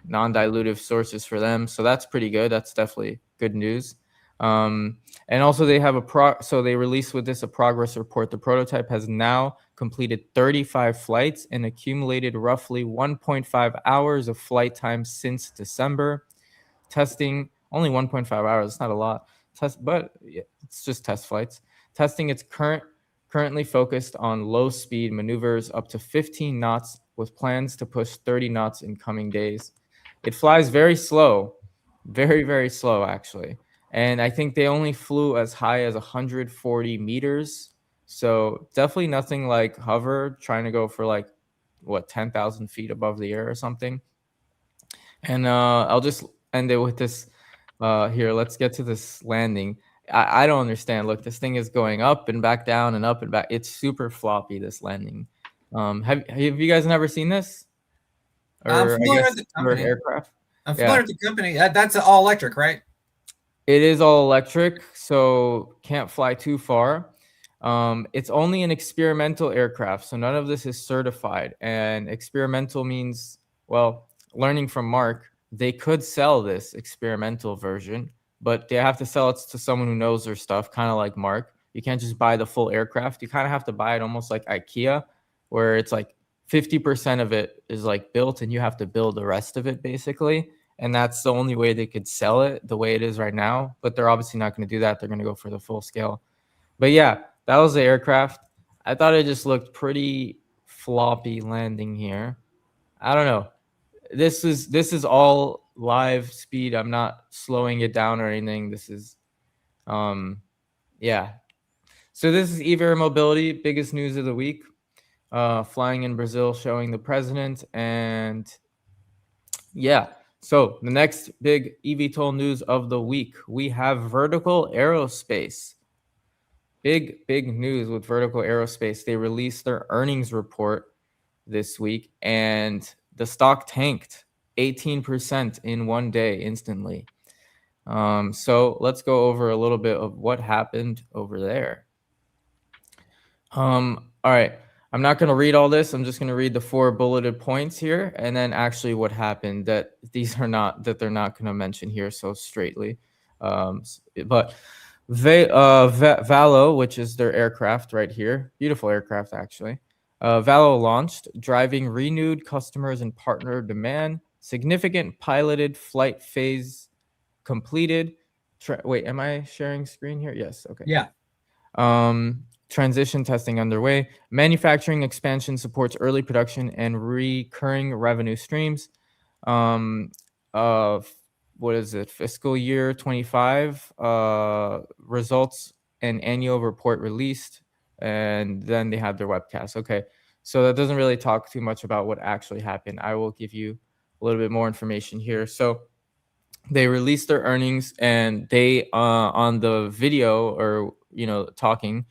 non-dilutive sources for them. So that's pretty good. That's definitely good news. And also they have so they released with this a progress report. The prototype has now completed 35 flights and accumulated roughly 1.5 hours of flight time since December. Testing only 1.5 hours. It's not a lot. But it's just test flights. Testing its currently focused on low speed maneuvers up to 15 knots with plans to push 30 knots in coming days. It flies very slow, very, very slow actually. And I think they only flew as high as 140 meters So definitely nothing like hover trying to go for like what 10,000 feet above the air or something. And I'll just end it with this here. Let's get to this landing. I don't understand. Look, this thing is going up and back down and up and back. It's super floppy, this landing. Have you guys never seen this? I'm Or I familiar guess with the or company. aircraft? I'm Yeah. familiar with the company. That's all electric, right? It is all electric, so can't fly too far. It's only an experimental aircraft, so none of this is certified. And experimental means, well, learning from Mark, they could sell this experimental version, but they have to sell it to someone who knows their stuff, kind of like Mark. You can't just buy the full aircraft. You kind of have to buy it almost like IKEA, where it's like 50% of it is like built and you have to build the rest of it basically. And that's the only way they could sell it the way it is right now. But they're obviously not going to do that. They're going to go for the full scale. But yeah, that was the aircraft. I thought it just looked pretty floppy landing here. I don't know. This is all live speed. I'm not slowing it down or anything. This is yeah. So this is HOVR Mobility, biggest news of the week. Flying in Brazil, showing the president, and yeah. So the next big eVTOL news of the week, we have Vertical Aerospace. Big news with Vertical Aerospace. They released their earnings report this week, and the stock tanked 18% in one day instantly. So let's go over a little bit of what happened over there. All right. I'm not going to read all this. I'm just going to read the 4 bulleted points here, and then actually what happened that they're not going to mention here so straightly. But Valo, which is their aircraft right here, beautiful aircraft actually. Valo launched, driving renewed customers and partner demand. Significant piloted flight phase completed. Wait, am I sharing screen here? Yes. Okay. Yeah. Transition testing underway. Manufacturing expansion supports early production and recurring revenue streams. What is it? Fiscal year 25 results and annual report released, and then they have their webcast. Okay, so that doesn't really talk too much about what actually happened. I will give you a little bit more information here. So they released their earnings, and they on the video or talking.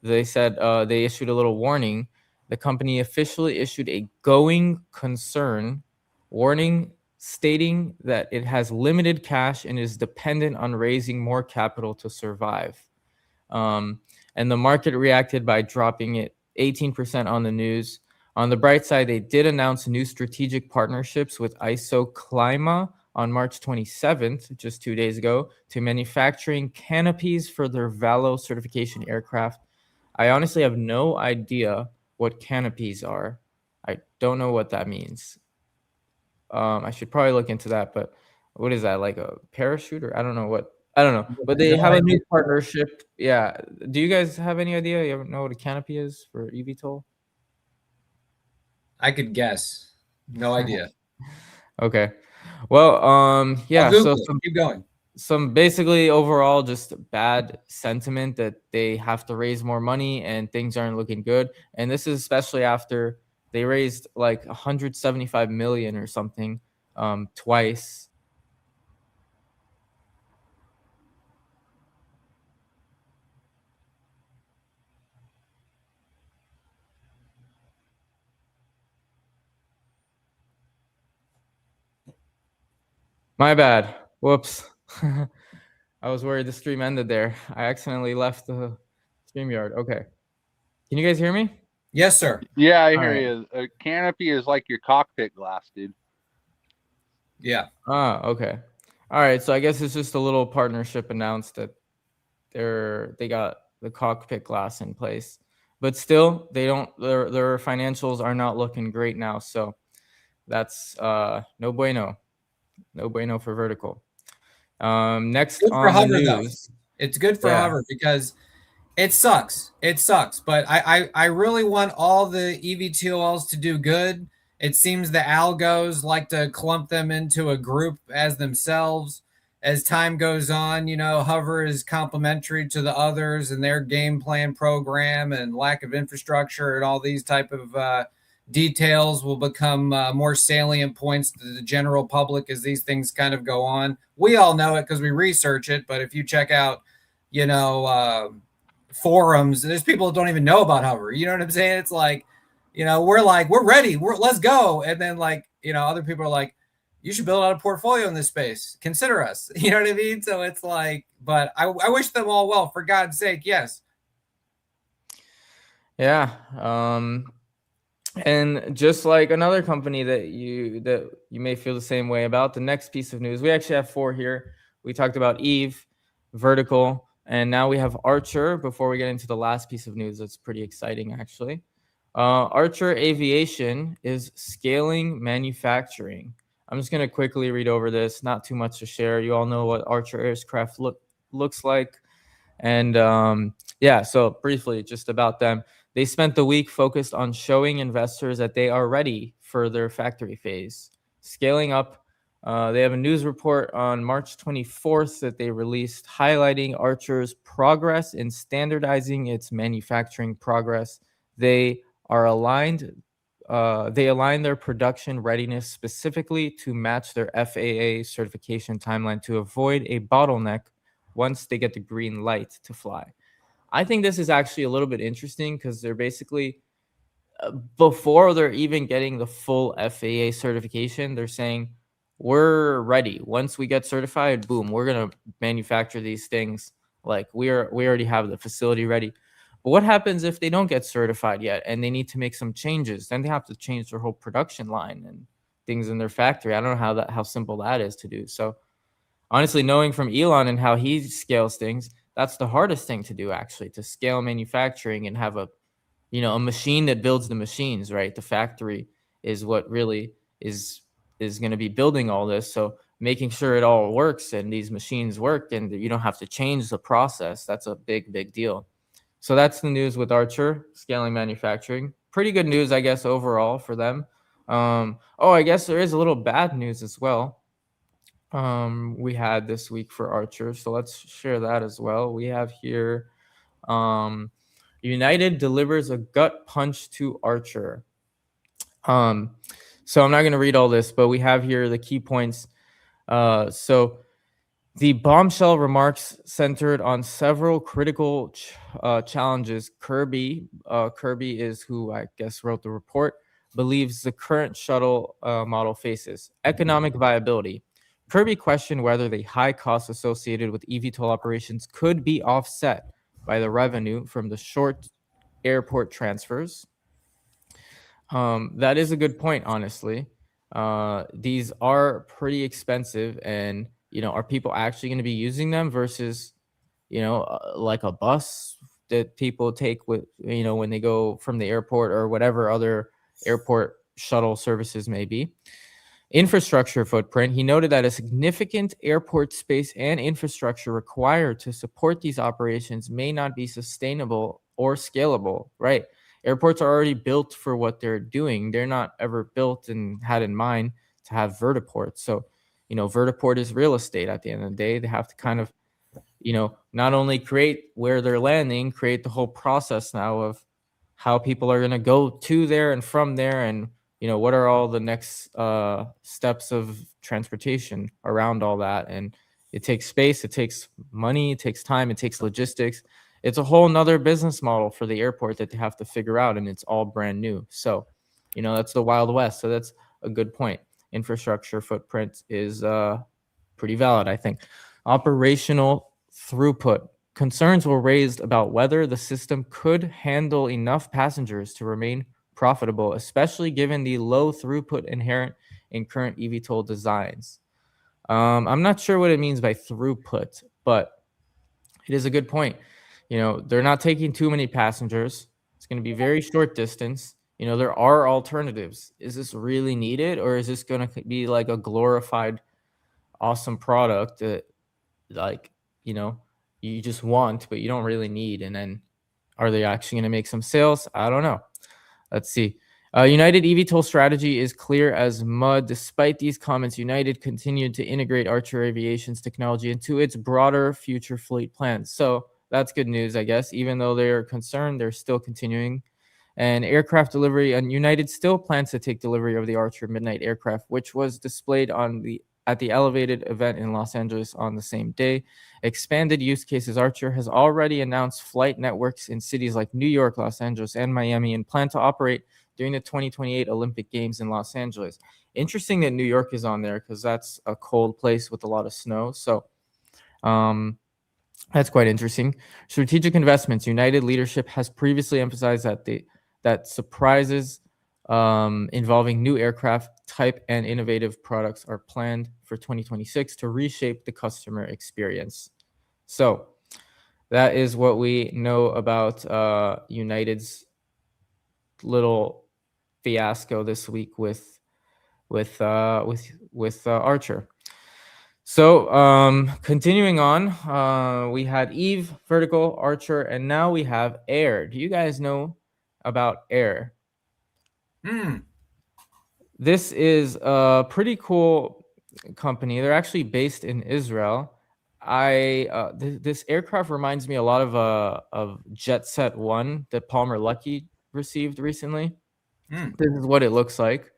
They said they issued a little warning. The company officially issued a going concern warning stating that it has limited cash and is dependent on raising more capital to survive. And the market reacted by dropping it 18% on the news. On the bright side, they did announce new strategic partnerships with Isoclima on March 27th, just 2 days ago, to manufacturing canopies for their Valo certification aircraft. I honestly have no idea what canopies are. I don't know what that means. I should probably look into that, but what is that, like a parachute or I don't know. But they have a new partnership. Yeah. Do you guys have any idea? You know what a canopy is for eVTOL? I could guess. No idea. Okay. Well, yeah. So keep going. Some basically overall just bad sentiment that they have to raise more money and things aren't looking good. And this is especially after they raised like 175 million or something twice. My bad. Whoops. I was worried the stream ended there. I accidentally left the StreamYard. Okay. Can you guys hear me? Yes, sir. Yeah, I hear you. A canopy is like your cockpit glass, dude. Yeah. Okay. All right. So I guess it's just a little partnership announced that they got the cockpit glass in place, but still their financials are not looking great now. So that's no bueno for Vertical. Next good for on Hover, the news. though. It's good for Hover because it sucks. But I really want all the eVTOLs to do good. It seems the algos like to clump them into a group as themselves. as time goes on, Hover is complementary to the others and their game plan program, and lack of infrastructure and all these type of details will become more salient points to the general public as these things kind of go on. We all know it because we research it, but if you check out, forums, there's people that don't even know about Hover. You know what I'm saying? It's like, we're ready. Let's go. And then other people are like, you should build out a portfolio in this space. Consider us. You know what I mean? So it's like, but I wish them all well, for God's sake. Yes. Yeah. And just like another company that you may feel the same way about, the next piece of news, we actually have 4 here. We talked about Eve, Vertical, and now we have Archer. Before we get into the last piece of news, that's pretty exciting, actually. Archer Aviation is scaling manufacturing. I'm just going to quickly read over this. Not too much to share. You all know what Archer Aircraft looks like. And yeah, so briefly, just about them. They spent the week focused on showing investors that they are ready for their factory phase. Scaling up, they have a news report on March 24th that they released highlighting Archer's progress in standardizing its manufacturing progress. They align their production readiness specifically to match their FAA certification timeline to avoid a bottleneck once they get the green light to fly. I think this is actually a little bit interesting because they're basically, before they're even getting the full FAA certification, they're saying, we're ready. Once we get certified, boom, we're going to manufacture these things. Like we already have the facility ready. But what happens if they don't get certified yet and they need to make some changes? Then they have to change their whole production line and things in their factory. I don't know how simple that is to do. So honestly, knowing from Elon and how he scales things, that's the hardest thing to do, actually, to scale manufacturing and have a machine that builds the machines, right? The factory is what really is going to be building all this. So making sure it all works and these machines work and you don't have to change the process. That's a big, big deal. So that's the news with Archer, scaling manufacturing. Pretty good news, I guess, overall for them. I guess there is a little bad news as well. We had this week for Archer, so let's share that as well. We have here United delivers a gut punch to Archer. So I'm not going to read all this, but we have here the key points. So the bombshell remarks centered on several critical challenges. Kirby is who I guess wrote the report, believes the current shuttle model faces. Economic viability. Kirby questioned whether the high costs associated with eVTOL operations could be offset by the revenue from the short airport transfers. That is a good point, honestly. These are pretty expensive, and are people actually going to be using them versus, like a bus that people take with, when they go from the airport or whatever other airport shuttle services may be. Infrastructure footprint. He noted that a significant airport space and infrastructure required to support these operations may not be sustainable or scalable, right? Airports are already built for what they're doing. They're not ever built and had in mind to have vertiports. So, vertiport is real estate at the end of the day. They have to kind of, not only create where they're landing, create the whole process now of how people are going to go to there and from there, and what are all the next steps of transportation around all that. And it takes space, it takes money, it takes time, it takes logistics. It's a whole nother business model for the airport that they have to figure out, and it's all brand new. So, that's the Wild West. So that's a good point. Infrastructure footprint is pretty valid, I think. Operational throughput. Concerns were raised about whether the system could handle enough passengers to remain profitable, especially given the low throughput inherent in current eVTOL designs. I'm not sure what it means by throughput, but it is a good point. They're not taking too many passengers. It's going to be very short distance. There are alternatives. Is this really needed, or is this going to be like a glorified, awesome product that, you just want, but you don't really need? And then are they actually going to make some sales? I don't know. Let's see. United eVTOL strategy is clear as mud. Despite these comments, United continued to integrate Archer Aviation's technology into its broader future fleet plans. So that's good news, I guess. Even though they're concerned, they're still continuing. And aircraft delivery, and United still plans to take delivery of the Archer Midnight aircraft, which was displayed at the Elevated event in Los Angeles on the same day. Expanded use cases. Archer has already announced flight networks in cities like New York, Los Angeles, and Miami, and plan to operate during the 2028 Olympic Games in Los Angeles. Interesting that New York is on there because that's a cold place with a lot of snow. So that's quite interesting. Strategic investments. United leadership has previously emphasized that surprises involving new aircraft type and innovative products are planned for 2026 to reshape the customer experience. So that is what we know about United's little fiasco this week with Archer. So continuing on, we had Eve, Vertical, Archer, and now we have Air. Do you guys know about Air? This is a pretty cool company. They're actually based in Israel. This aircraft reminds me a lot of Jet Set 1 that Palmer Luckey received recently. This is what it looks like.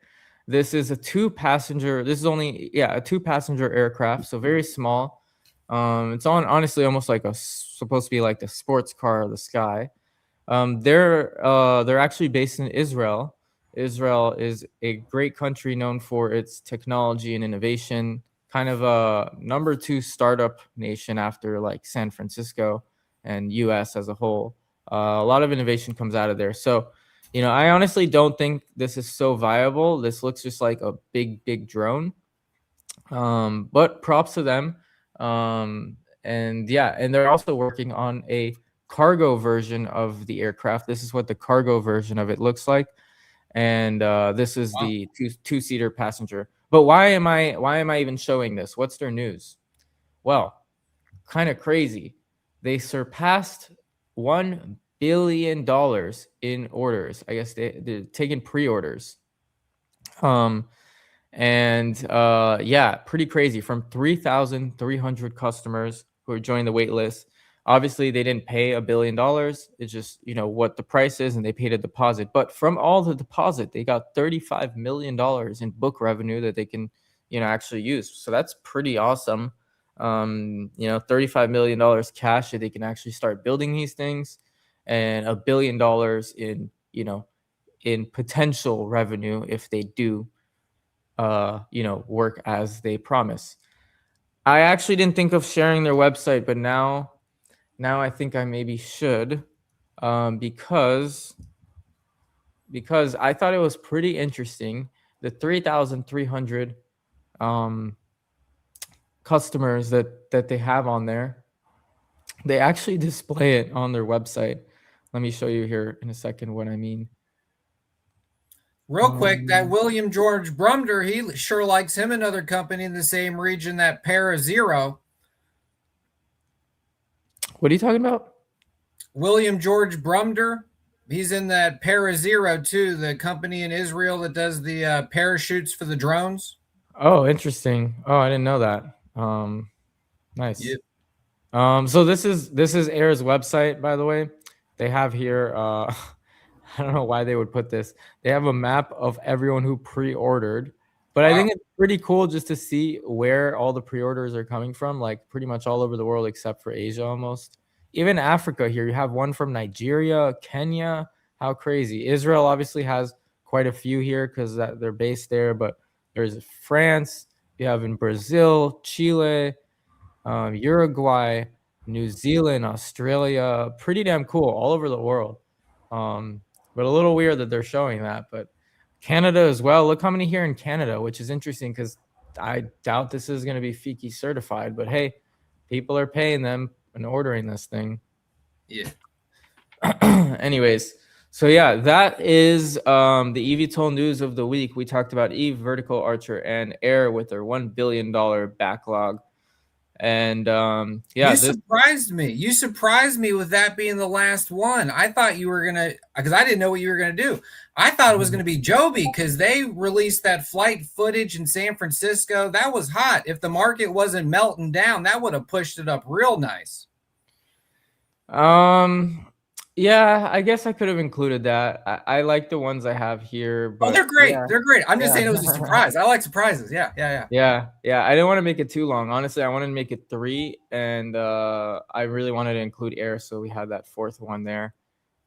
This is a two-passenger. This is only a two-passenger aircraft, so very small. It's honestly almost like supposed to be like the sports car of the sky. They're actually based in Israel. Israel is a great country known for its technology and innovation. Kind of a number 2 startup nation after like San Francisco and U.S. as a whole. A lot of innovation comes out of there. So, I honestly don't think this is so viable. This looks just like a big drone. But props to them. And they're also working on a cargo version of the aircraft. This is what the cargo version of it looks like. And this is the two-seater passenger. But why am I even showing this? What's their news? Well, kind of crazy. They surpassed $1 billion in orders. I guess they're taking pre-orders. Pretty crazy, from 3,300 customers who are joining the wait list. Obviously, they didn't pay $1 billion. It's just, what the price is, and they paid a deposit. But from all the deposit, they got $35 million in book revenue that they can, actually use. So that's pretty awesome. $35 million cash that they can actually start building these things, and $1 billion in potential revenue if they do, work as they promise. I actually didn't think of sharing their website, but now I think I maybe should, because I thought it was pretty interesting. The 3,300 customers that they have on there, they actually display it on their website. Let me show you here in a second what I mean. Real quick, that William George Brumder, he sure likes him another company in the same region, that Para-Zero. What are you talking about? William George Brumder. He's in that Para-Zero too, the company in Israel that does the parachutes for the drones. Oh, interesting. Oh, I didn't know that. Nice. Yep. So this is Air's website, by the way. They have here, I don't know why they would put this. They have a map of everyone who pre-ordered, but I think it's pretty cool just to see where all the pre-orders are coming from, like pretty much all over the world except for Asia almost. Even Africa here, you have one from Nigeria, Kenya. How crazy. Israel obviously has quite a few here because they're based there, but there's France, you have in Brazil, Chile, Uruguay, New Zealand, Australia. Pretty damn cool, all over the world. But a little weird that they're showing that. But Canada as well. Look how many here in Canada, which is interesting because I doubt this is going to be FIKI certified. But hey, people are paying them and ordering this thing. Yeah. Anyways, so yeah, that is the eVTOL news of the week. We talked about Eve, Vertical, Archer, and Air with their $1 billion backlog. And yeah, You surprised me. You surprised me with that being the last one. I thought you were gonna, because I didn't know what you were gonna do. I thought it was gonna be Joby because they released that flight footage in San Francisco. That was hot. If the market wasn't melting down, that would have pushed it up real nice. Yeah, I guess I could have included that. I like the ones I have here, but They're great. yeah. They're great. I'm just Yeah. saying it was a surprise. I like surprises. Yeah. Yeah. I didn't want to make it too long. Honestly, I wanted to make it 3, and I really wanted to include air, so we had that 4th one there.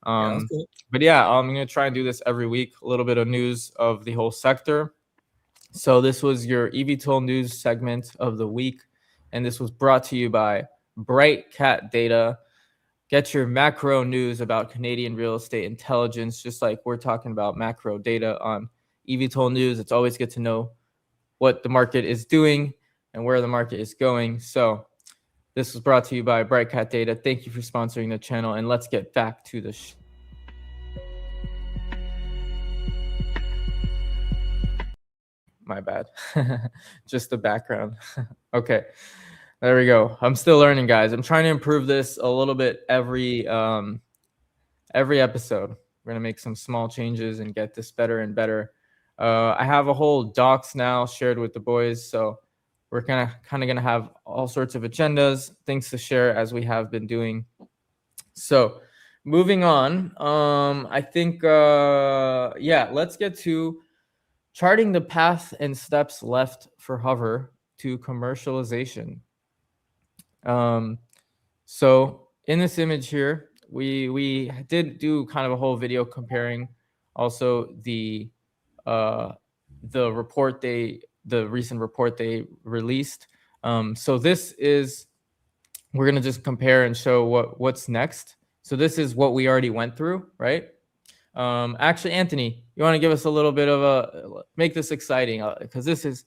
That's cool. But yeah, I'm gonna try and do this every week. A little bit of news of the whole sector. So this was your eVTOL news segment of the week, and this was brought to you by Bright Cat Data. Get your macro news about Canadian real estate intelligence, just like we're talking about macro data on eVTOL news. It's always good to know what the market is doing and where the market is going. So this was brought to you by Bright Cat Data. Thank you for sponsoring the channel, and let's get back to the my bad. Just the background. Okay. There we go. I'm still learning, guys. I'm trying to improve this a little bit every episode. We're gonna make some small changes and get this better and better. I have a whole docs now shared with the boys, so we're kind of gonna have all sorts of agendas, things to share as we have been doing. So moving on, I think yeah, let's get to charting the path and steps left for Hover to commercialization. So in this image here, we did do kind of a whole video comparing also the report the recent report they released. So this is, we're gonna just compare and show what's next. So this is what we already went through, right? Actually, Anthony, you want to give us a little bit of make this exciting, because this is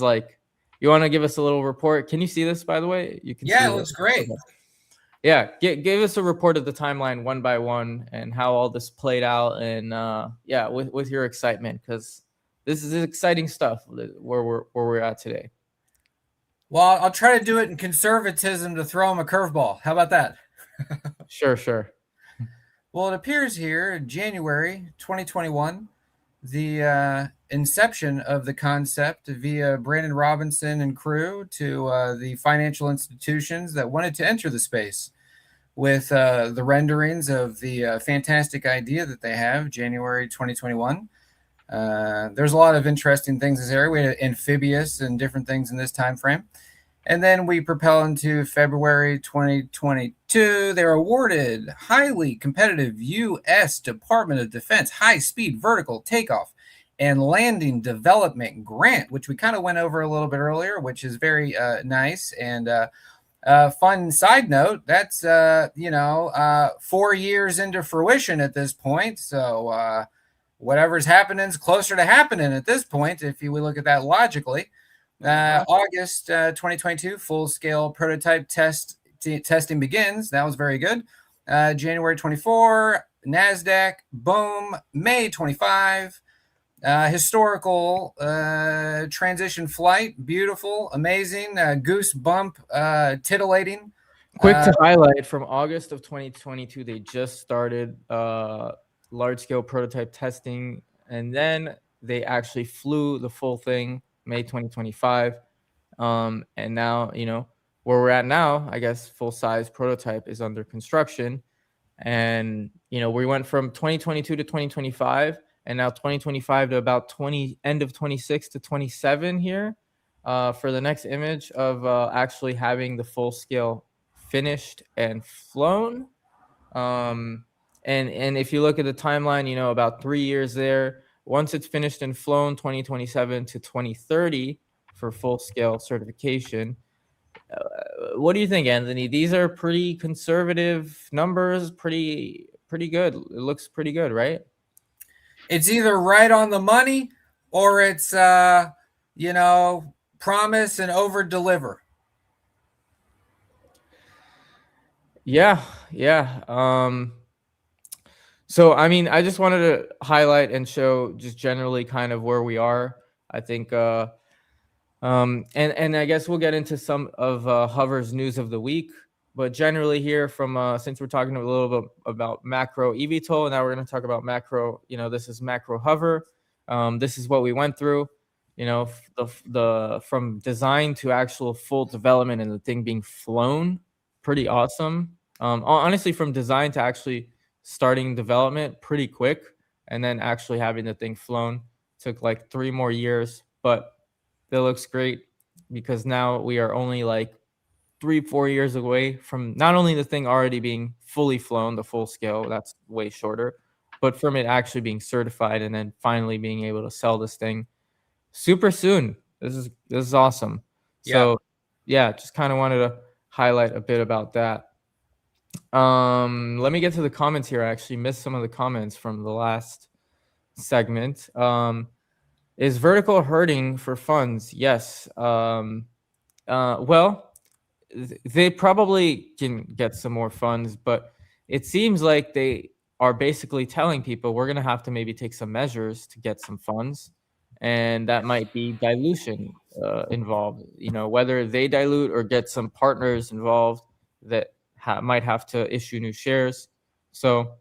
like, you want to give us a little report? Can you see this, by the way? You can. Yeah, see it looks great. Okay. Yeah, give us a report of the timeline one by one and how all this played out, and yeah, with your excitement, because this is exciting stuff where we're at today. Well, I'll try to do it in conservatism to throw him a curveball. How about that? Sure. Well, it appears here in January 2021, the inception of the concept via Brandon Robinson and crew to the financial institutions that wanted to enter the space with the renderings of the fantastic idea that they have, January 2021. There's a lot of interesting things in this area. We had amphibious and different things in this time frame. And then we propel into February 2022. They're awarded highly competitive U.S. Department of Defense high-speed vertical takeoff and landing development grant, which we kind of went over a little bit earlier, which is very nice. And fun side note, that's 4 years into fruition at this point. So whatever's happening is closer to happening at this point, if we look at that logically. August 2022, full-scale prototype testing begins. That was very good. January 24, NASDAQ, boom. May 25, historical transition flight, beautiful, amazing, goosebump, titillating. Quick to highlight, from August of 2022, they just started large-scale prototype testing, and then they actually flew the full thing May 2025. And now, where we're at now, I guess full-size prototype is under construction. And, we went from 2022 to 2025, and now 2025 to about end of 26 to 27 here for the next image of actually having the full-scale finished and flown. And if you look at the timeline, about 3 years there. Once it's finished and flown, 2027 to 2030 for full-scale certification. What do you think, Anthony? These are pretty conservative numbers, pretty good. It looks pretty good, right? It's either right on the money or it's, promise and over-deliver. Yeah. So, I just wanted to highlight and show just generally kind of where we are. I think And I guess we'll get into some of HOVR's news of the week. But generally here from, since we're talking a little bit about macro eVTOL, now we're going to talk about macro, this is macro HOVR. This is what we went through, the from design to actual full development and the thing being flown. Pretty awesome. Honestly, from design to actually starting development pretty quick, and then actually having the thing flown took like 3 more years, but that looks great because now we are only like 3-4 years away from not only the thing already being fully flown, the full scale, that's way shorter, but from it actually being certified and then finally being able to sell this thing super soon. This is awesome. So yeah, just kind of wanted to highlight a bit about that. Let me get to the comments here. I actually missed some of the comments from the last segment. Is vertical hurting for funds? Yes. Well, they probably can get some more funds, but it seems like they are basically telling people we're going to have to maybe take some measures to get some funds, and that might be dilution involved. Whether they dilute or get some partners involved that might have to issue new shares. So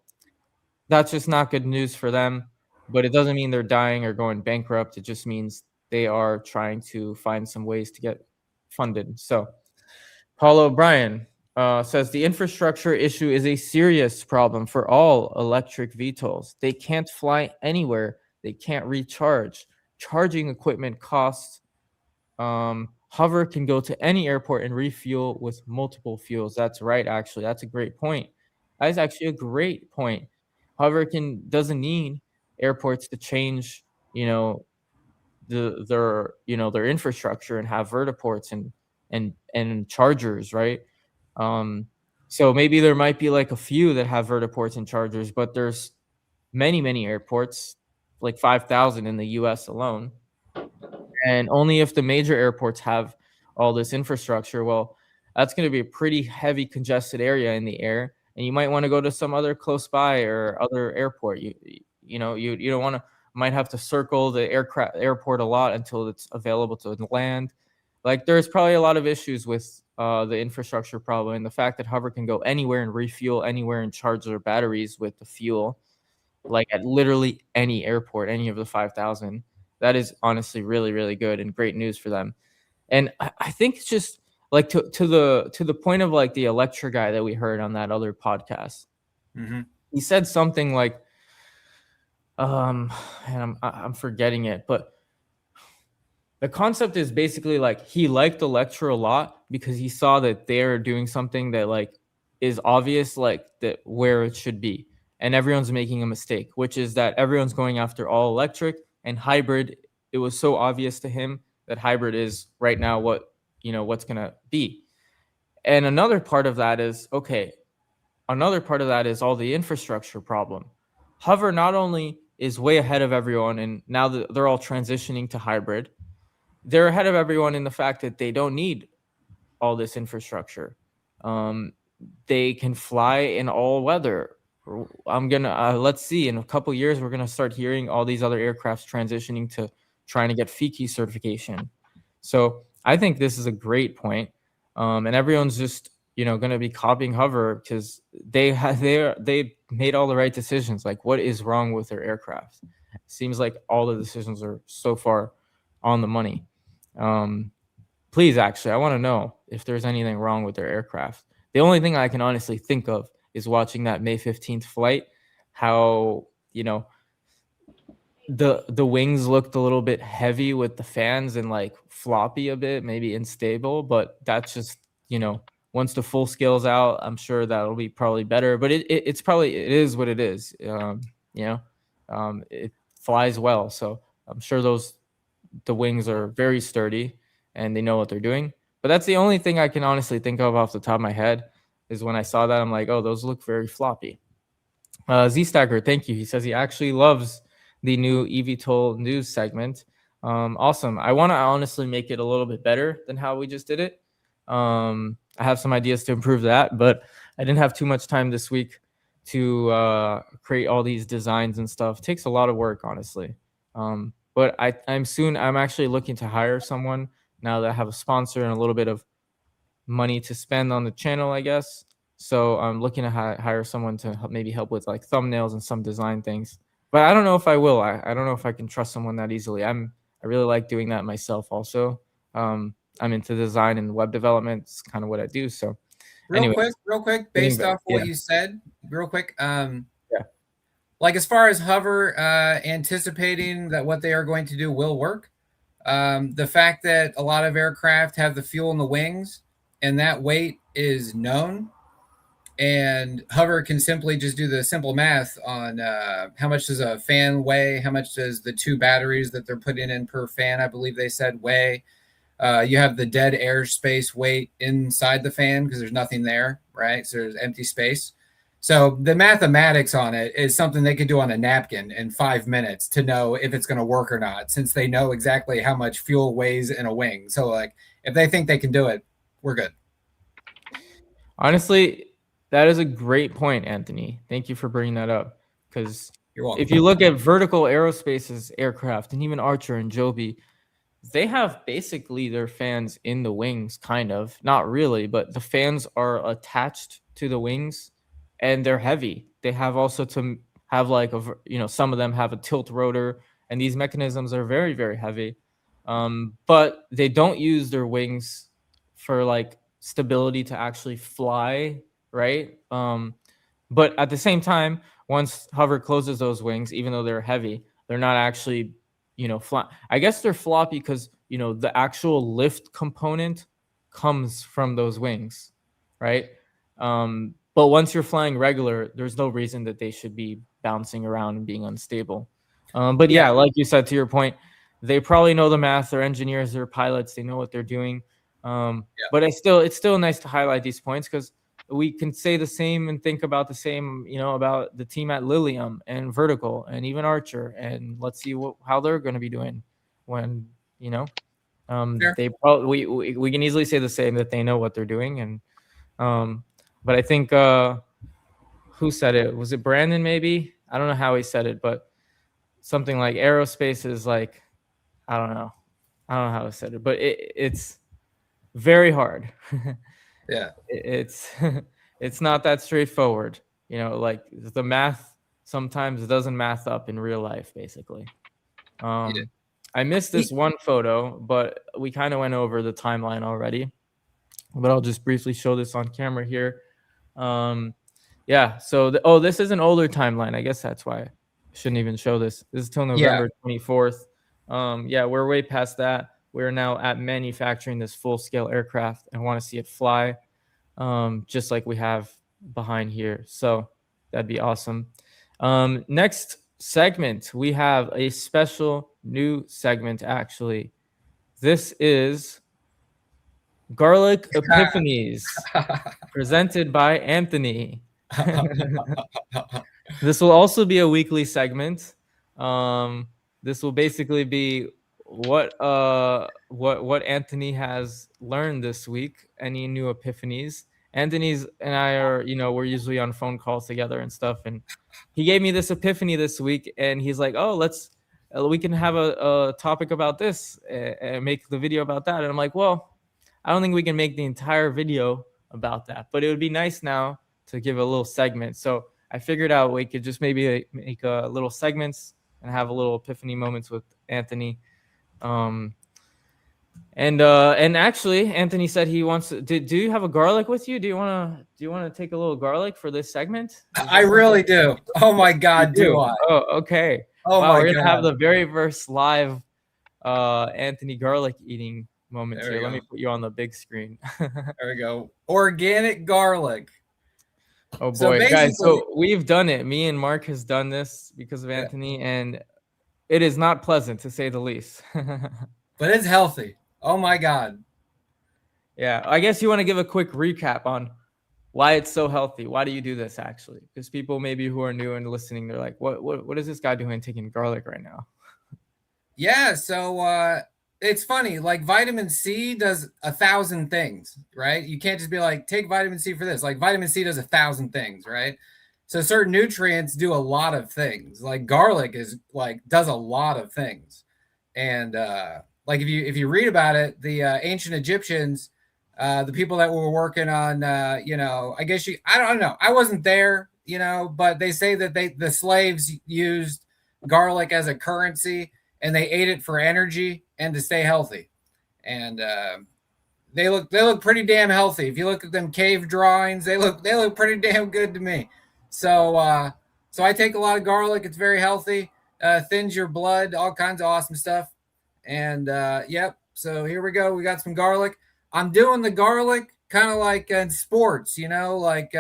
that's just not good news for them, but it doesn't mean they're dying or going bankrupt. It just means they are trying to find some ways to get funded. So Paul O'Brien says the infrastructure issue is a serious problem for all electric VTOLs. They can't fly anywhere. They can't recharge. Charging equipment costs. Hover can go to any airport and refuel with multiple fuels. That's right, actually. That's a great point. That is actually a great point. Hover doesn't need airports to change, their infrastructure and have vertiports and chargers, right? So maybe there might be like a few that have vertiports and chargers, but there's many airports, like 5,000 in the US alone. And only if the major airports have all this infrastructure, well, that's going to be a pretty heavy congested area in the air, and you might want to go to some other close by or other airport. You don't want to, might have to circle the airport a lot until it's available to land. Like there's probably a lot of issues with the infrastructure problem, and the fact that Hover can go anywhere and refuel anywhere and charge their batteries with the fuel, like at literally any airport, any of the 5,000. That is honestly really, really good and great news for them. And I think it's just like to the point of like the Electra guy that we heard on that other podcast. Mm-hmm. He said something like, and I'm forgetting it, but the concept is basically like he liked Electra a lot because he saw that they're doing something that like is obvious, like that where it should be, and everyone's making a mistake, which is that everyone's going after all electric and hybrid. It was so obvious to him that hybrid is right now what's going to be. And another part of that is all the infrastructure problem. Hover not only is way ahead of everyone, and now that they're all transitioning to hybrid, they're ahead of everyone in the fact that they don't need all this infrastructure. They can fly in all weather. Let's see, in a couple years, we're going to start hearing all these other aircrafts transitioning to trying to get FIKI certification. So I think this is a great point. And everyone's just, going to be copying Hover because they made all the right decisions. Like, what is wrong with their aircraft? It seems like all the decisions are so far on the money. Please, actually, I want to know if there's anything wrong with their aircraft. The only thing I can honestly think of is watching that May 15th flight, how, the wings looked a little bit heavy with the fans and like floppy a bit, maybe unstable, but that's just, once the full scale's out, I'm sure that'll be probably better, but it is what it is. It flies well. So I'm sure the wings are very sturdy and they know what they're doing, but that's the only thing I can honestly think of off the top of my head is when I saw that, I'm like, oh, those look very floppy. Z-Stacker, thank you. He says he actually loves the new eVTOL news segment. Awesome. I want to honestly make it a little bit better than how we just did it. I have some ideas to improve that, but I didn't have too much time this week to create all these designs and stuff. It takes a lot of work, honestly. But I'm actually looking to hire someone now that I have a sponsor and a little bit of money to spend on the channel, I guess. So I'm looking to hire someone to maybe help with like thumbnails and some design things. But I don't know if I will. I don't know if I can trust someone that easily. I really like doing that myself also. I'm into design and web development. It's kind of what I do. So Real quick, based off what you said, real quick. Like as far as Hover anticipating that what they are going to do will work, the fact that a lot of aircraft have the fuel in the wings and that weight is known, and Hover can simply just do the simple math on how much does a fan weigh, how much does the 2 batteries that they're putting in per fan, I believe they said, weigh. You have the dead airspace weight inside the fan because there's nothing there, right? So there's empty space. So the mathematics on it is something they could do on a napkin in 5 minutes to know if it's going to work or not, since they know exactly how much fuel weighs in a wing. So like if they think they can do it, we're good. Honestly, that is a great point, Anthony. Thank you for bringing that up. Because welcome. If you look at Vertical Aerospace's aircraft and even Archer and Joby, they have basically their fans in the wings, kind of. Not really, but the fans are attached to the wings and they're heavy. They have also to have like some of them have a tilt rotor, and these mechanisms are very, very heavy. But they don't use their wings for like stability to actually fly, right? But at the same time, once Hover closes those wings, even though they're heavy, they're not actually flat. I guess they're floppy because the actual lift component comes from those wings, right? But once you're flying regular, there's no reason that they should be bouncing around and being unstable. But yeah, like you said, to your point, they probably know the math. They're engineers, they're pilots, they know what they're doing. But it's still nice to highlight these points because we can say the same and think about the same, about the team at Lilium and Vertical and even Archer. And let's see how they're going to be doing when, they probably, we can easily say the same, that they know what they're doing. And, but I think, who said it? Was it Brandon? Maybe, I don't know how he said it, but something like aerospace is like, I don't know how he said it, but it's very hard. Yeah, it's not that straightforward. Like the math sometimes doesn't math up in real life, basically. I missed this one photo, but we kind of went over the timeline already. But I'll just briefly show this on camera here. Yeah, so this is an older timeline. I guess that's why I shouldn't even show this. This is till November 24th. Yeah, we're way past that. We're now at manufacturing this full-scale aircraft and want to see it fly, just like we have behind here. So that'd be awesome. Next segment, we have a special new segment, actually. This is Garlic Epiphanies, presented by Anthony. This will also be a weekly segment. This will basically be what Anthony has learned this week, any new epiphanies. Anthony's and I are, we're usually on phone calls together and stuff, and he gave me this epiphany this week, and he's like, oh, we can have a topic about this and make the video about that. And I'm like, well, I don't think we can make the entire video about that, but it would be nice now to give a little segment. So I figured out we could just maybe make little segments and have a little epiphany moments with Anthony. And actually, Anthony said he wants to. Do you have a garlic with you? Do you want to take a little garlic for this segment? I really do. Oh my God, do I? Oh, okay. Oh wow, my we're God. gonna have the very first live Anthony garlic eating moment here. Let me put you on the big screen. There we go. Organic garlic. Oh boy, guys! So we've done it. Me and Mark has done this because of Anthony, and it is not pleasant to say the least. But it's healthy. Oh my God. Yeah, I guess you want to give a quick recap on why it's so healthy. Why do you do this actually? Because people maybe who are new and listening, they're like, what is this guy doing taking garlic right now? Yeah, so it's funny. Like vitamin C does 1,000 things, right? You can't just be like, take vitamin C for this. Like vitamin C does 1,000 things, right? So certain nutrients do a lot of things. Like garlic does a lot of things. And like if you read about it, the ancient Egyptians, the people that were working on, I don't know, I wasn't there, but they say that the slaves used garlic as a currency and they ate it for energy and to stay healthy. And they look pretty damn healthy. If you look at them cave drawings, they look pretty damn good to me. So I take a lot of garlic. It's very healthy, thins your blood, all kinds of awesome stuff. And yep. So here we go. We got some garlic. I'm doing the garlic kind of like in sports, like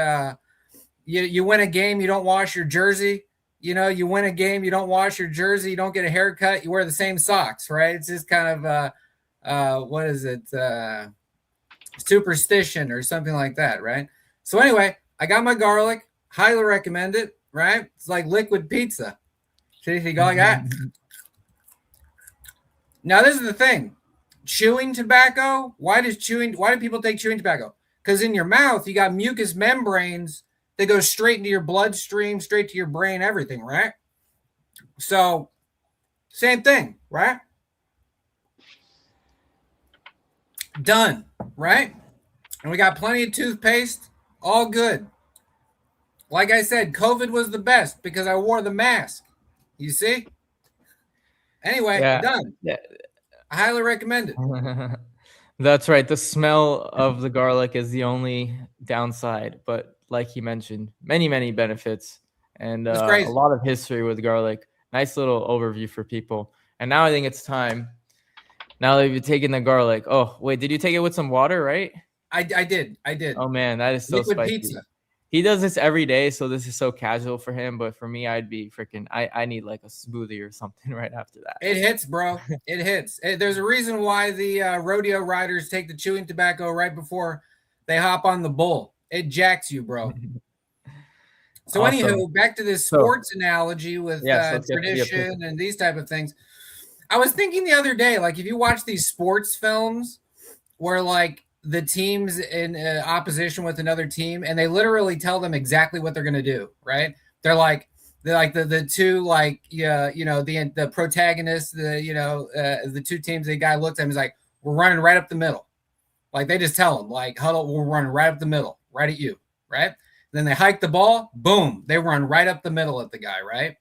you win a game, you don't wash your jersey. You win a game, you don't wash your jersey, you don't get a haircut, you wear the same socks, right? It's just kind of what is it? Superstition or something like that, right? So anyway, I got my garlic, highly recommend it, right? It's like liquid pizza. See if you go like that. Now this is the thing. Chewing tobacco, why do people take chewing tobacco? Because in your mouth, you got mucous membranes that go straight into your bloodstream, straight to your brain, everything, right? So same thing, right? Done, right? And we got plenty of toothpaste, all good. Like I said, COVID was the best because I wore the mask. You see? Anyway, done. Yeah. I highly recommend it. That's right. The smell of the garlic is the only downside, but like he mentioned, many, many benefits and a lot of history with garlic. Nice little overview for people. And now I think it's time. Now that you've taken the garlic. Oh, wait, did you take it with some water, right? I did. Oh, man, that is so liquid spicy. Pizza. He does this every day, so this is so casual for him. But for me, I'd be freaking. I need like a smoothie or something right after that. It hits, bro. It hits. There's a reason why the rodeo riders take the chewing tobacco right before they hop on the bull. It jacks you, bro. So Awesome. anywho, back to this sports analogy with tradition and these type of things. I was thinking the other day, like if you watch these sports films where like the team's in opposition with another team and they literally tell them exactly what they're going to do, right? They're like the two, like, the protagonists, the two teams, the guy looks at him, he's like, we're running right up the middle. Like they just tell him like, huddle, we're running right up the middle, right at you, right? And then they hike the ball, boom, they run right up the middle at the guy, right?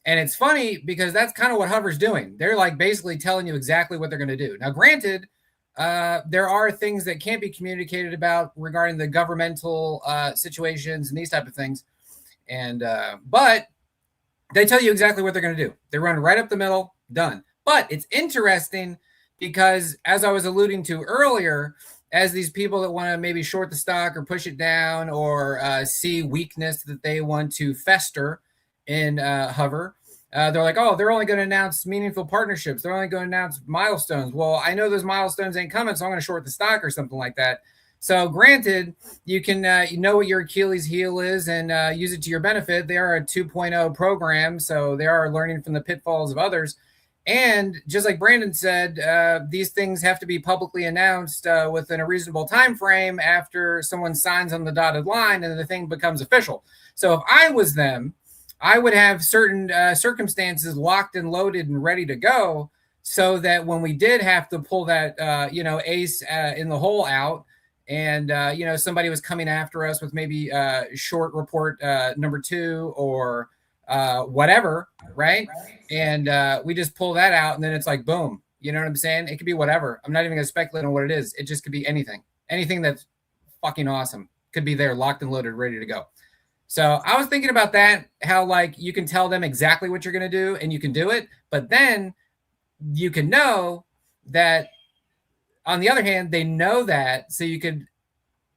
And it's funny because that's kind of what HOVR's doing. They're like basically telling you exactly what they're going to do. Now, granted, there are things that can't be communicated about regarding the governmental situations and these type of things. And but they tell you exactly what they're going to do. They run right up the middle, done. But it's interesting because, as I was alluding to earlier, as these people that want to maybe short the stock or push it down or see weakness that they want to fester in HOVR, they're like, oh, they're only going to announce meaningful partnerships. They're only going to announce milestones. Well, I know those milestones ain't coming, so I'm going to short the stock or something like that. So granted, you can what your Achilles heel is and use it to your benefit. They are a 2.0 program, so they are learning from the pitfalls of others. And just like Brandon said, these things have to be publicly announced within a reasonable time frame after someone signs on the dotted line and the thing becomes official. So if I was them, I would have certain circumstances locked and loaded and ready to go so that when we did have to pull that, ace in the hole out and, somebody was coming after us with maybe short report number 2 or whatever, right? And we just pull that out and then it's like, boom, you know what I'm saying? It could be whatever. I'm not even going to speculate on what it is. It just could be anything that's fucking awesome. Could be there locked and loaded, ready to go. So I was thinking about that, how like you can tell them exactly what you're going to do and you can do it, but then you can know that on the other hand, they know that, so you could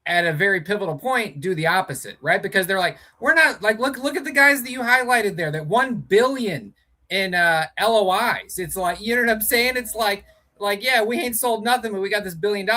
at a very pivotal point do the opposite, right? Because they're like, we're not like, look at the guys that you highlighted there, that 1 billion in LOIs. It's like, you know what I'm saying? It's like, yeah, we ain't sold nothing, but we got this $1 billion.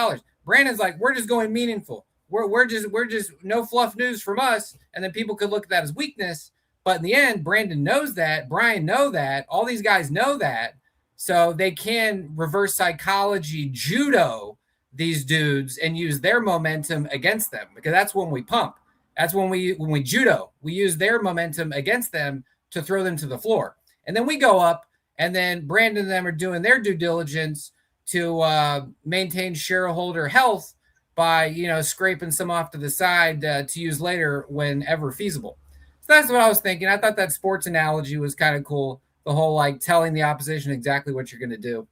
Brandon's like, we're just going meaningful. We're just no fluff news from us. And then people could look at that as weakness. But in the end, Brandon knows that, Brian know that, all these guys know that. So they can reverse psychology judo these dudes and use their momentum against them, because that's when we pump. That's when we judo. We use their momentum against them to throw them to the floor. And then we go up, and then Brandon and them are doing their due diligence to maintain shareholder health by, you know, scraping some off to the side to use later whenever feasible. So that's what I was thinking. I thought that sports analogy was kind of cool. The whole like telling the opposition exactly what you're going to do.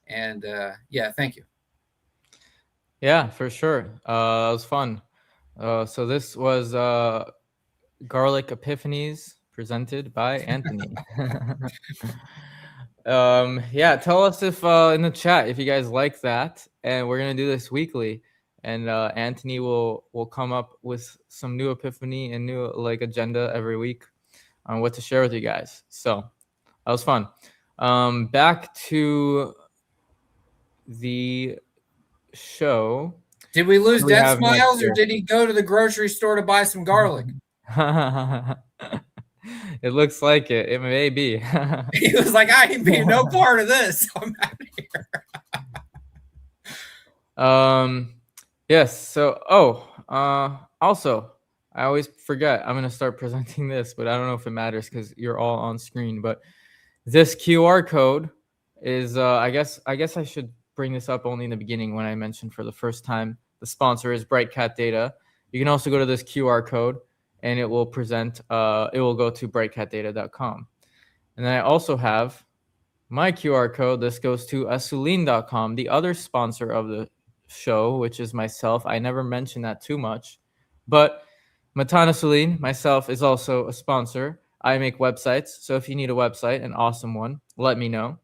And yeah, thank you. Yeah, for sure. It was fun. So this was Garlic Epiphanies presented by Anthony. Yeah, tell us if in the chat if you guys like that, and we're gonna do this weekly. And Anthony will come up with some new epiphany and new like agenda every week on what to share with you guys. So that was fun. Back to the show. Did we lose What do we Death have next Smiles, or here? did he go to the grocery store to buy some garlic? It looks like it. It may be. He was like, I ain't being no part of this. I'm out of here. Yes. So, also, I always forget. I'm gonna start presenting this, but I don't know if it matters because you're all on screen. But this QR code is, I guess I should bring this up only in the beginning when I mentioned for the first time. The sponsor is BrightCat Data. You can also go to this QR code, and it will present. It will go to brightcatdata.com. And then I also have my QR code. This goes to asuline.com, the other sponsor of the show, which is myself. I never mention that too much, but Matan Asuline, myself, is also a sponsor. I make websites, so if you need a website, an awesome one, let me know.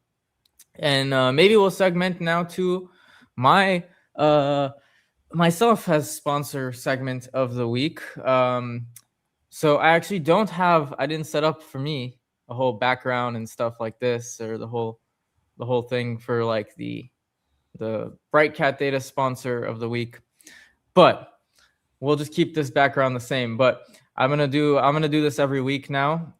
And maybe we'll segment now to my myself as sponsor segment of the week. So I actually I didn't set up for me a whole background and stuff like this, or the whole thing for like the BrightCat Data sponsor of the week, but we'll just keep this background the same. But I'm gonna do this every week now.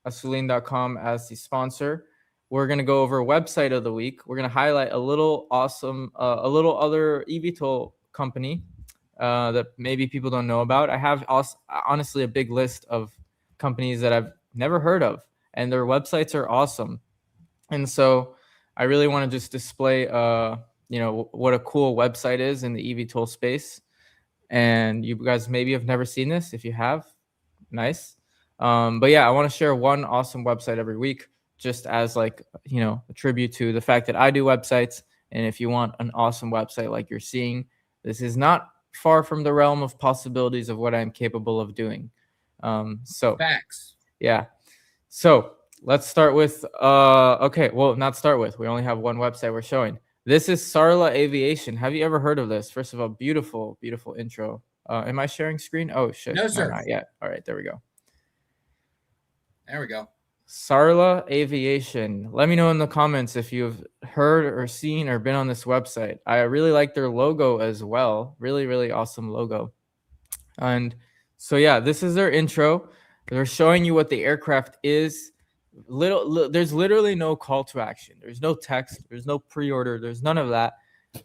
Asuline.com as the sponsor. We're gonna go over website of the week. We're gonna highlight a little awesome, a little other eVTOL company that maybe people don't know about. I have honestly a big list of companies that I've never heard of, and their websites are awesome. And so I really want to just display, you know, what a cool website is in the eVTOL space. And you guys maybe have never seen this. If you have, nice. But yeah, I want to share one awesome website every week, just as like, you know, a tribute to the fact that I do websites. And if you want an awesome website like you're seeing, this is not far from the realm of possibilities of what I'm capable of doing. So Facts. yeah. So let's start with, okay, well, not start with. We only have one website we're showing. This is Sarla Aviation. Have you ever heard of this? First of all, beautiful, beautiful intro. Am I sharing screen? Oh, shit. No, sir. Not yet. All right, there we go. There we go. Sarla Aviation. Let me know in the comments if you've heard or seen or been on this website. I really like their logo as well. Really, really awesome logo. And so, yeah, this is their intro. They're showing you what the aircraft is. There's literally no call to action. There's no text. There's no pre-order. There's none of that.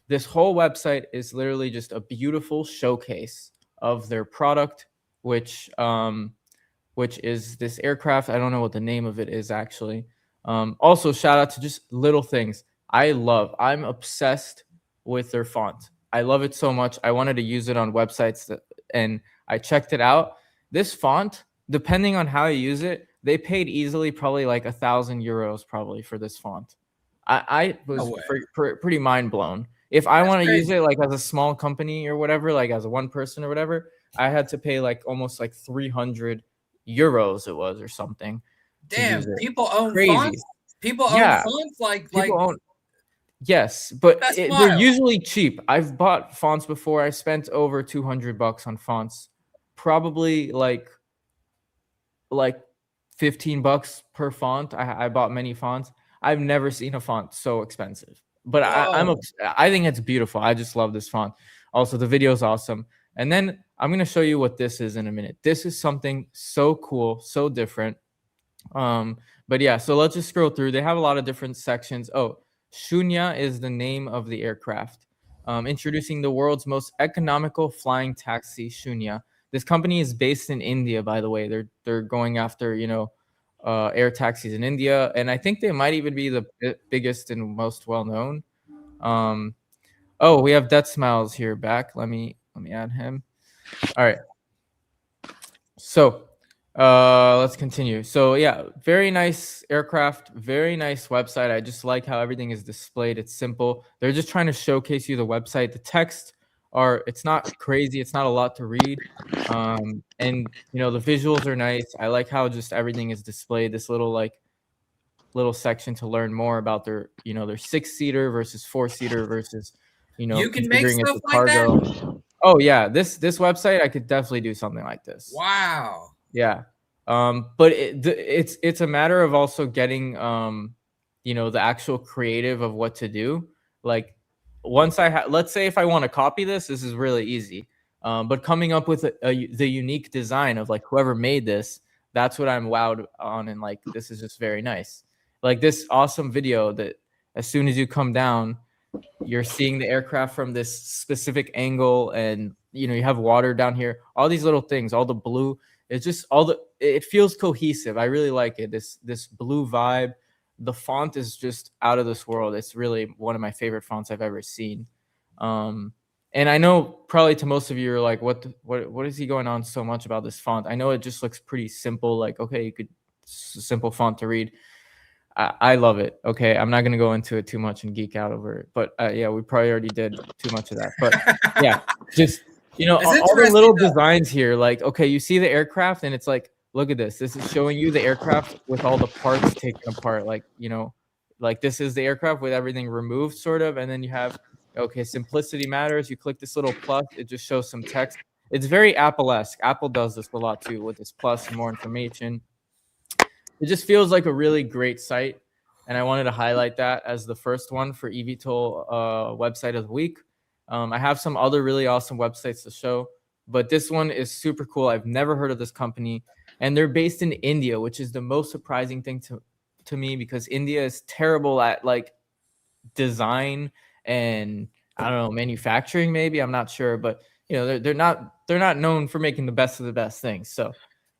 This whole website is literally just a beautiful showcase of their product, which is this aircraft. I don't know what the name of it is actually. Also, shout out to just little things. I'm obsessed with their font. I love it so much. I wanted to use it on websites and I checked it out. This font, depending on how you use it, they paid easily probably like €1,000 probably for this font. I was pretty mind blown. If I want to use it like as a small company or whatever, like as a one person or whatever, I had to pay like almost like €300 it was or something. Damn, people own Crazy. fonts. People own fonts like yes, but they're wild. usually cheap. I've bought fonts before. I spent over $200 on fonts, probably like $15 per font. I bought many fonts. I've never seen a font so expensive, but I think it's beautiful. I just love this font. Also, the video is awesome. And then I'm going to show you what this is in a minute. This is something so cool, so different. But yeah, so let's just scroll through. They have a lot of different sections. Oh, Shunya is the name of the aircraft. Introducing the world's most economical flying taxi, Shunya. This company is based in India, by the way. They're going after, you know, air taxis in India, and I think they might even be the biggest and most well known. Oh, we have Death Smiles here back. Let me add him. All right. So let's continue. So yeah, very nice aircraft, very nice website. I just like how everything is displayed. It's simple. They're just trying to showcase you the website. The text it's not crazy. It's not a lot to read. And the visuals are nice. I like how just everything is displayed. This little section to learn more about their 6-seater versus 4-seater versus You can make considering it's stuff a like that? cargo. Oh yeah, this website I could definitely do something like this. Wow. Yeah. But it's a matter of also getting the actual creative of what to do. Like once let's say if I want to copy this is really easy. But coming up with the unique design of like whoever made this, that's what I'm wowed on, and like this is just very nice. Like this awesome video that as soon as you come down, you're seeing the aircraft from this specific angle, and you have water down here, all these little things, all the blue. It's just it feels cohesive. I really like it. This blue vibe. The font is just out of this world. It's really one of my favorite fonts I've ever seen. And I know probably to most of you are like, what is he going on so much about this font? I know it just looks pretty simple. Like, okay, simple font to read. I love it. Okay, I'm not gonna go into it too much and geek out over it, but yeah, we probably already did too much of that. But yeah, just all the little designs here. Like, okay, you see the aircraft, and it's like, look at this. This is showing you the aircraft with all the parts taken apart. Like, like this is the aircraft with everything removed, sort of, and then you have, okay, simplicity matters. You click this little plus, it just shows some text. It's very Apple-esque. Apple does this a lot too with this plus and more information. It just feels like a really great site, and I wanted to highlight that as the first one for eVTOL website of the week. I have some other really awesome websites to show, but this one is super cool. I've never heard of this company, and they're based in India, which is the most surprising thing to me, because India is terrible at like design and I don't know, manufacturing. Maybe, I'm not sure, but they're not known for making the best of the best things. So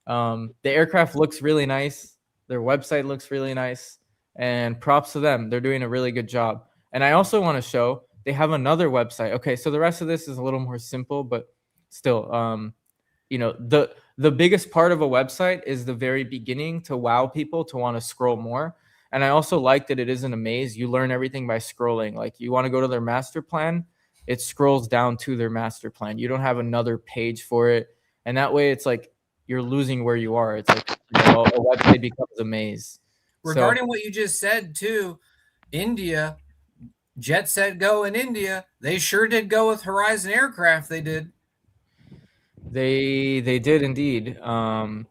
the aircraft looks really nice. Their website looks really nice, and props to them. They're doing a really good job. And I also want to show they have another website. Okay, so the rest of this is a little more simple, but still, the biggest part of a website is the very beginning to wow people to want to scroll more. And I also like that it isn't a maze. You learn everything by scrolling. Like, you want to go to their master plan, it scrolls down to their master plan. You don't have another page for it, and that way it's like you're losing where you are. It's like a website becomes a maze. Regarding what you just said too, India, Jet Set Go in India, they sure did go with Horizon Aircraft. They did. They did indeed. Yeah.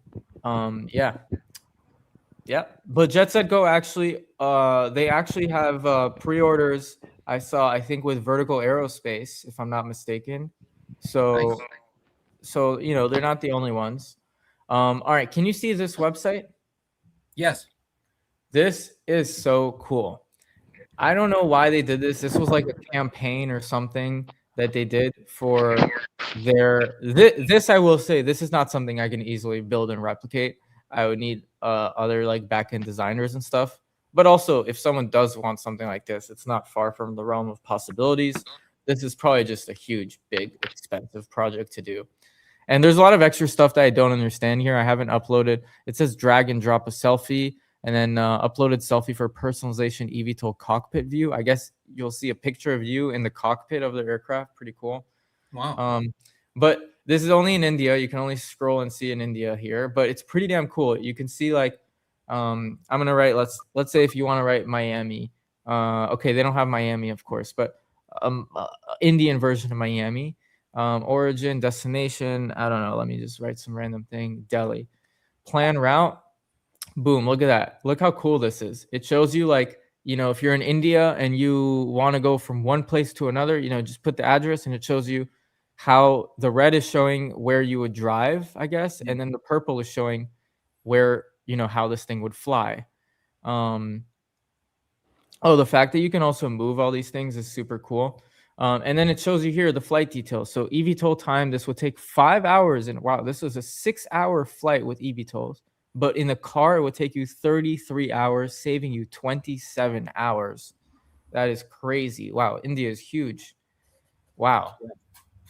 But Jet Set Go actually, they actually have pre-orders. I think with Vertical Aerospace, if I'm not mistaken. So, Nice. so they're not the only ones. All right, can you see this website? Yes. This is so cool. I don't know why they did this. This was like a campaign or something that they did for this. I will say, this is not something I can easily build and replicate. I would need other like back-end designers and stuff. But also, if someone does want something like this, it's not far from the realm of possibilities. This is probably just a huge, big, expensive project to do. And there's a lot of extra stuff that I don't understand here. I haven't uploaded. It says drag and drop a selfie, and then uploaded selfie for personalization eVTOL cockpit view. I guess you'll see a picture of you in the cockpit of the aircraft. Pretty cool. Wow. But this is only in India. You can only scroll and see in India here, but it's pretty damn cool. You can see like, I'm gonna write. Let's say if you want to write Miami. Okay, they don't have Miami, of course, but Indian version of Miami. Origin, destination, I don't know. Let me just write some random thing. Delhi. Plan route. Boom, look at that. Look how cool this is. It shows you like, if you're in India and you want to go from one place to another, just put the address, and it shows you how the red is showing where you would drive, I guess, and then the purple is showing where, how this thing would fly. The fact that you can also move all these things is super cool. And then it shows you here the flight details. So eVTOL time, this will take 5 hours. And wow, this was a 6-hour flight with eVTOLs. but in the car it would take you 33 hours, saving you 27 hours. That is crazy. Wow, India is huge. Wow,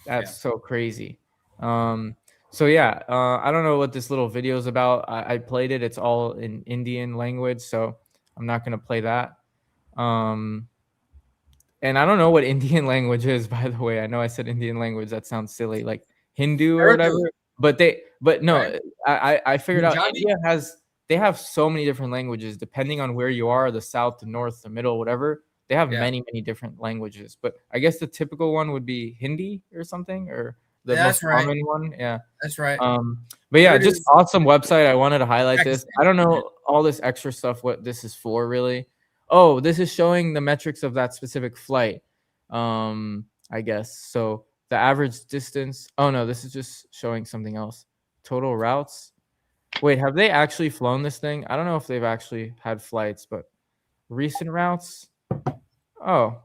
that's so crazy. So yeah, I don't know what this little video is about. I played it. It's all in Indian language, so I'm not gonna play that. And I don't know what Indian language is, by the way. I know I said Indian language. That sounds silly, like Hindu or whatever. But no, Right. I figured out Punjabi? India they have so many different languages depending on where you are, the south, the north, the middle, whatever. They have Yeah. many different languages. But I guess the typical one would be Hindi or something, or the That's most right. common one. Yeah. That's right. But yeah, There it just is. awesome website. I wanted to highlight this. Pakistan. I don't know all this extra stuff, what this is for really. Oh, this is showing the metrics of that specific flight. I guess. So the average distance. Oh no, this is just showing something else. Total routes. Wait, have they actually flown this thing? I don't know if they've actually had flights, but recent routes. Oh.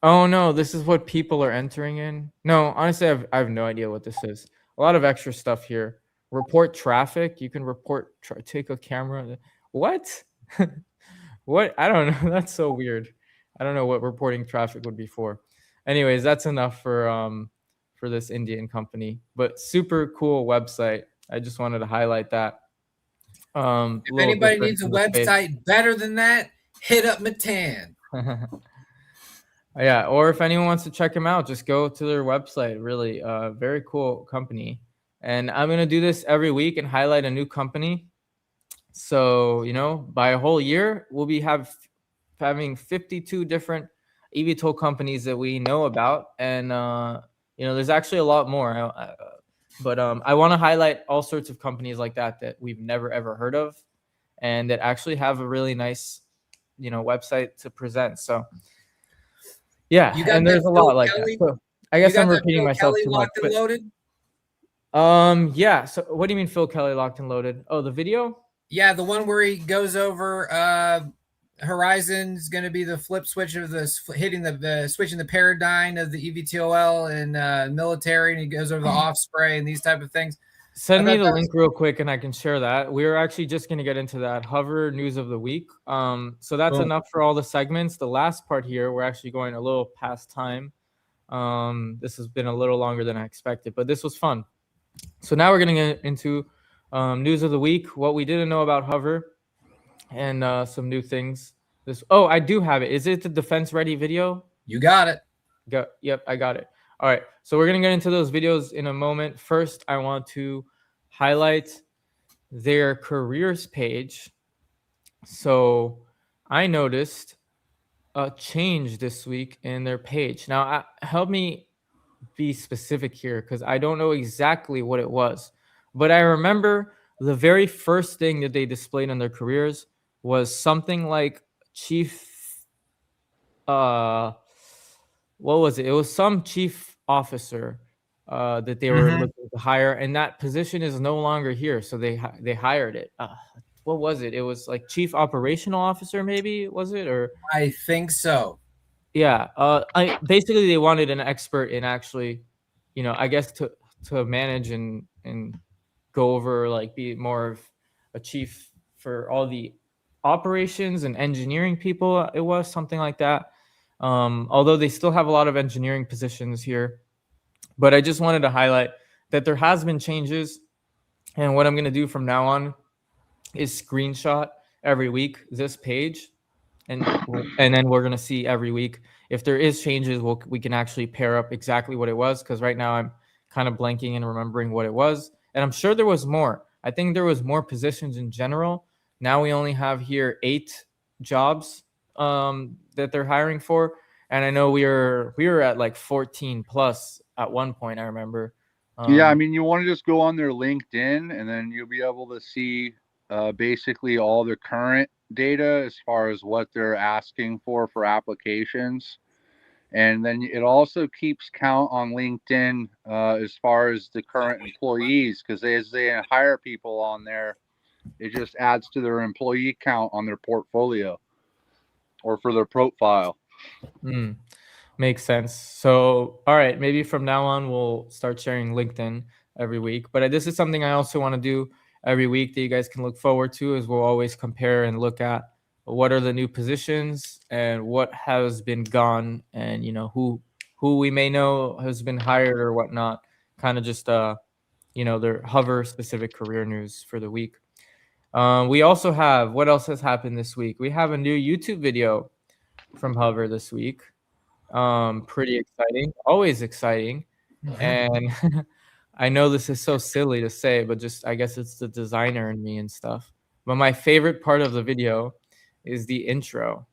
Oh no, this is what people are entering in. No, honestly, I have no idea what this is. A lot of extra stuff here. Report traffic. You can report, take a camera. What? What? I don't know. That's so weird. I don't know what reporting traffic would be for. Anyways, that's enough for this Indian company, but super cool website. I just wanted to highlight that. If Little anybody different needs a in the space. website better than that, hit up Matan. Yeah, or if anyone wants to check them out, just go to their website. Really, very cool company. And I'm gonna do this every week and highlight a new company. So by a whole year, we'll be having 52 different eVTOL companies that we know about, and there's actually a lot more. But I want to highlight all sorts of companies like that we've never ever heard of, and that actually have a really nice, website to present. So yeah, You got and there's that a Phil lot like Kelly? that. So I guess You got I'm that repeating Phil myself Kelly too much. locked and loaded? Yeah. So what do you mean Phil Kelly locked and loaded? Oh, the video? Yeah, the one where he goes over Horizon's going to be the flip switch of hitting the switching the paradigm of the eVTOL and military, and he goes over the off spray and these type of things. Send me the link real quick and I can share that. We're actually just going to get into that HOVR news of the week. So that's enough for all the segments. The last part here, we're actually going a little past time. This has been a little longer than I expected, but this was fun. So now we're going to get into news of the week, what we didn't know about HOVR, and some new things. I do have it. Is it the defense ready video? You got it. Yep, I got it. All right, so we're gonna get into those videos in a moment. First, I want to highlight their careers page. So I noticed a change this week in their page. Now, help me be specific here because I don't know exactly what it was, but I remember the very first thing that they displayed on their careers was something like chief. What was it? It was some chief officer that they were looking to hire, and that position is no longer here. So they hired it. What was it? It was like chief operational officer, maybe, was it? Or I think so. Yeah. Basically they wanted an expert in actually, I guess to manage and go over, like, be more of a chief for all the operations and engineering people. It was something like that. Although they still have a lot of engineering positions here, but I just wanted to highlight that there has been changes, and what I'm going to do from now on is screenshot every week this page, and then we're going to see every week if there is changes. We can actually pair up exactly what it was, because right now I'm kind of blanking and remembering what it was, and I'm sure there was more. I think there was more positions in general. Now we only have here 8 jobs that they're hiring for, and I know we were at like 14 plus at one point, I remember. Yeah, I mean, you want to just go on their LinkedIn, and then you'll be able to see basically all their current data as far as what they're asking for applications. And then it also keeps count on LinkedIn as far as the current employees, because as they hire people on there, it just adds to their employee count on their portfolio or for their profile. Makes sense. So, all right, maybe from now on we'll start sharing LinkedIn every week. But this is something I also want to do every week that you guys can look forward to, is we'll always compare and look at what are the new positions and what has been gone, and who we may know has been hired or whatnot. Kind of just their Hover specific career news for the week. We also have, what else has happened this week? We have a new YouTube video from Hover this week. Pretty exciting, always exciting. And I know this is so silly to say, but just, I guess it's the designer in me and stuff. But my favorite part of the video is the intro,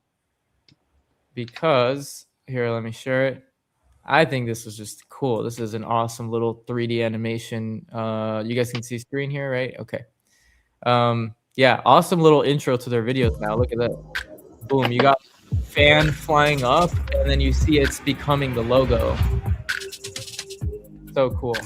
because here, let me share it. I think this is just cool. This is an awesome little 3D animation. You guys can see screen here, right? Okay. Yeah, awesome little intro to their videos now. Look at that. Boom, you got fan flying up, and then you see it's becoming the logo. So cool.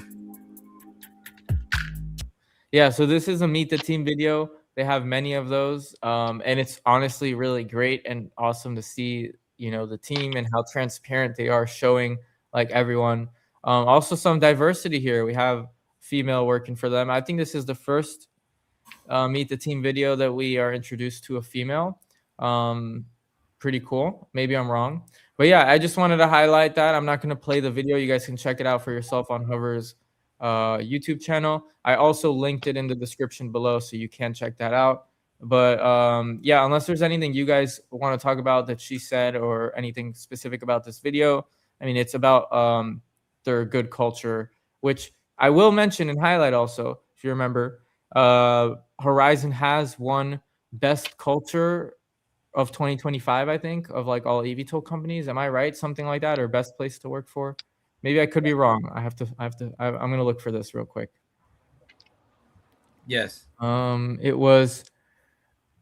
Yeah, so this is a Meet the Team video. They have many of those, and it's honestly really great and awesome to see, the team and how transparent they are, showing like everyone. Also some diversity here. We have female working for them. I think this is the first Meet the Team video that we are introduced to a female. Pretty cool. Maybe I'm wrong, but yeah, I just wanted to highlight that. I'm not going to play the video. You guys can check it out for yourself on Hover's YouTube channel. I also linked it in the description below, so you can check that out. But yeah, unless there's anything you guys want to talk about that she said, or anything specific about this video, I mean, it's about their good culture, which I will mention and highlight also. If you remember, Horizon has won best culture of 2025, I think, of like all eVTOL companies. Am I right? Something like that, or best place to work for? Maybe I could be wrong. I'm going to look for this real quick. Yes. It was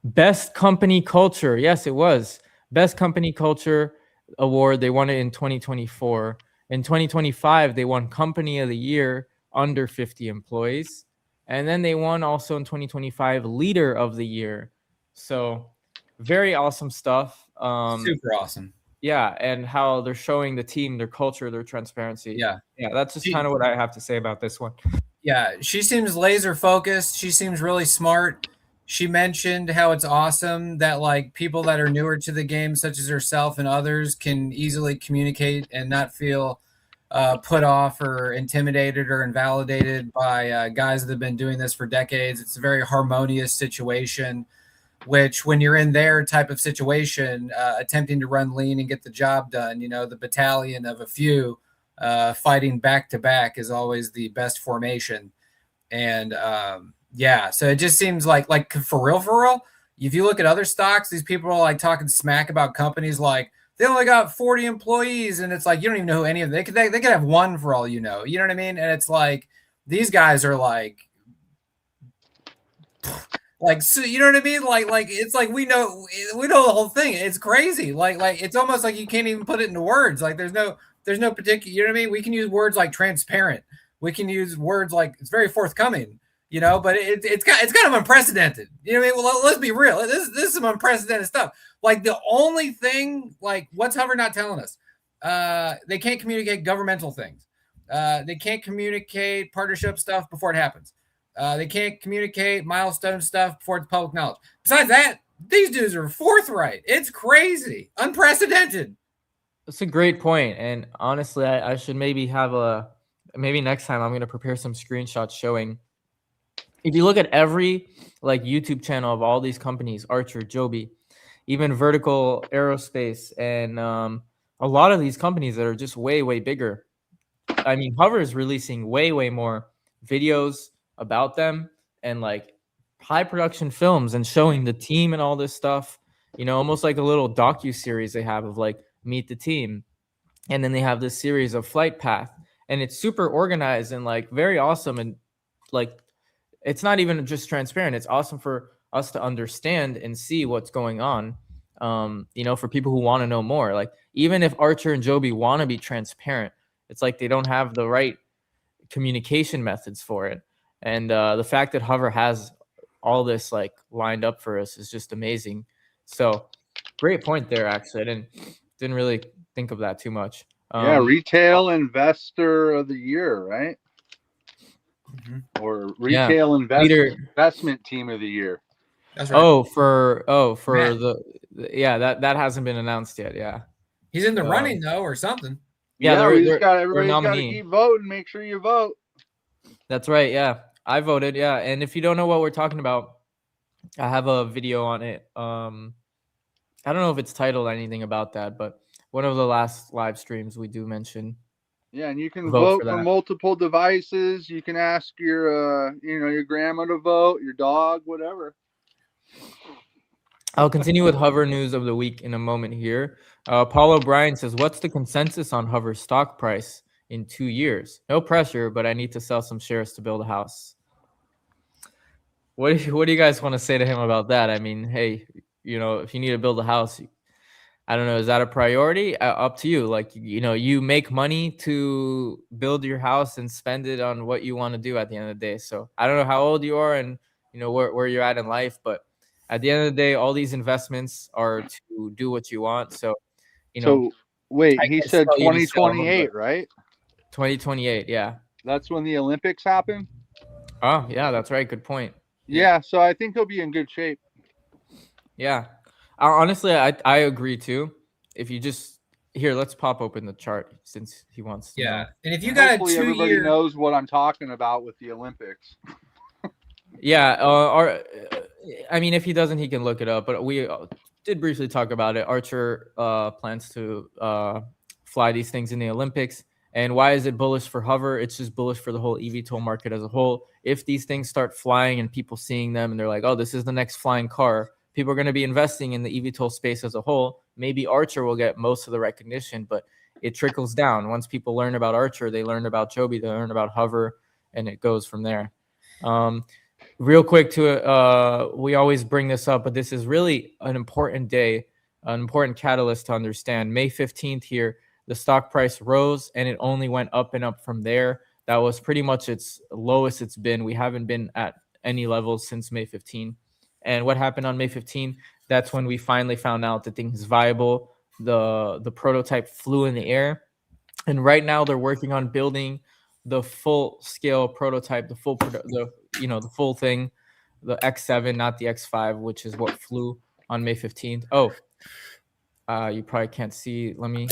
best company culture. Yes, it was best company culture award. They won it in 2024. In 2025, they won company of the year under 50 employees. And then they won also in 2025 leader of the year. So very awesome stuff. Super awesome. Yeah, and how they're showing the team, their culture, their transparency. Yeah. That's just kind of what I have to say about this one. Yeah, she seems laser focused. She seems really smart. She mentioned how it's awesome that like people that are newer to the game, such as herself and others, can easily communicate and not feel put off or intimidated or invalidated by guys that have been doing this for decades. It's a very harmonious situation, which when you're in their type of situation, attempting to run lean and get the job done, the battalion of a few fighting back to back is always the best formation. And yeah, so it just seems like for real, if you look at other stocks, these people are like talking smack about companies like they only got 40 employees, and it's like you don't even know who any of them. They could have one for all you know. You know what I mean? And it's like these guys are like so you know what I mean? Like it's like we know the whole thing. It's crazy. Like it's almost like you can't even put it into words. Like there's no particular, you know what I mean? We can use words like transparent. We can use words like it's very forthcoming, but it's kind of unprecedented. You know what I mean? Well, let's be real. This is some unprecedented stuff. Like the only thing, like what's Hover not telling us? They can't communicate governmental things. They can't communicate partnership stuff before it happens. They can't communicate milestone stuff before it's public knowledge. Besides that, these dudes are forthright. It's crazy, unprecedented. That's a great point. And honestly, I should maybe maybe next time I'm going to prepare some screenshots showing. If you look at every like YouTube channel of all these companies, Archer, Joby, even Vertical Aerospace, and a lot of these companies that are just way, way bigger. I mean, Hover is releasing way, way more videos about them and like high production films and showing the team and all this stuff, almost like a little docu-series they have of like Meet the Team. And then they have this series of Flight Path, and it's super organized and like very awesome. And like, it's not even just transparent. It's awesome for us to understand and see what's going on. For people who want to know more, like even if Archer and Joby want to be transparent, it's like they don't have the right communication methods for it. And the fact that Hover has all this like lined up for us is just amazing. So great point there. Actually, I didn't really think of that too much. Yeah, retail investor of the year, right? or Yeah. retail Leader. investment team of the year. That's right. For Matt. yeah, that hasn't been announced yet. Yeah. He's in the running though, or something. Yeah, everybody's got to nominee. keep voting. Make sure you vote. That's right. Yeah, I voted. Yeah, and if you don't know what we're talking about, I have a video on it. I don't know if it's titled anything about that, but one of the last live streams we do mention. Yeah, and you can Vote vote for for that. multiple devices. You can ask your, your grandma to vote, your dog, whatever. I'll continue with Hover news of the week in a moment here. Paul O'Brien says, "What's the consensus on Hover stock price in 2 years? No pressure, but I need to sell some shares to build a house." What do you guys want to say to him about that? I mean, hey, if you need to build a house, I don't know, is that a priority? Up to you. Like, you make money to build your house and spend it on what you want to do at the end of the day. So I don't know how old you are and where you're at in life, but at the end of the day, all these investments are to do what you want. So, So wait, he said tell you to sell them, 2028, right? 2028, yeah. That's when the Olympics happen. Oh, yeah, that's right. Good point. Yeah, so I think he'll be in good shape. Yeah. Honestly, I agree too. If you just let's pop open the chart since he wants to know. And if you got Hopefully a 2 everybody year, knows what I'm talking about with the Olympics. Yeah, I mean, if he doesn't, he can look it up. But we did briefly talk about it. Archer plans to fly these things in the Olympics. And why is it bullish for Hover? It's just bullish for the whole eVTOL market as a whole. If these things start flying and people seeing them and they're like, oh, this is the next flying car, people are going to be investing in the eVTOL space as a whole. Maybe Archer will get most of the recognition, but it trickles down. Once people learn about Archer, they learn about Joby, they learn about Hover, and it goes from there. Real quick we always bring this up, but this is really an important day, an important catalyst to understand. May 15th here, the stock price rose and it only went up and up from there. That was pretty much its lowest it's been. We haven't been at any levels since May 15. And what happened on May 15? That's when we finally found out the thing is viable. The prototype flew in the air. And right now they're working on building the full scale prototype, the full thing, the X7, not the X5, which is what flew on May 15th. Oh, you probably can't see. Let me.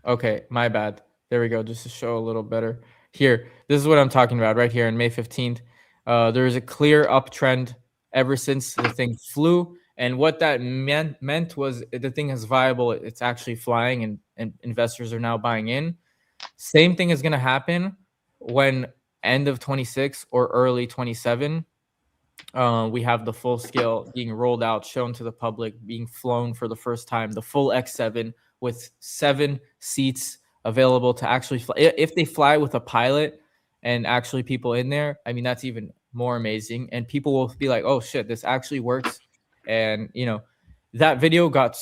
Okay, my bad. There we go. Just to show a little better here. This is what I'm talking about right here in May 15th. There is a clear uptrend ever since the thing flew. And what that meant was the thing is viable. It's actually flying and investors are now buying in. Same thing is going to happen when end of 26 or early 27, we have the full scale being rolled out, shown to the public, being flown for the first time, the full X7 with 7 seats available to actually fly. If they fly with a pilot and actually people in there, I mean, that's even more amazing. And people will be like, oh shit, this actually works. And, that video got,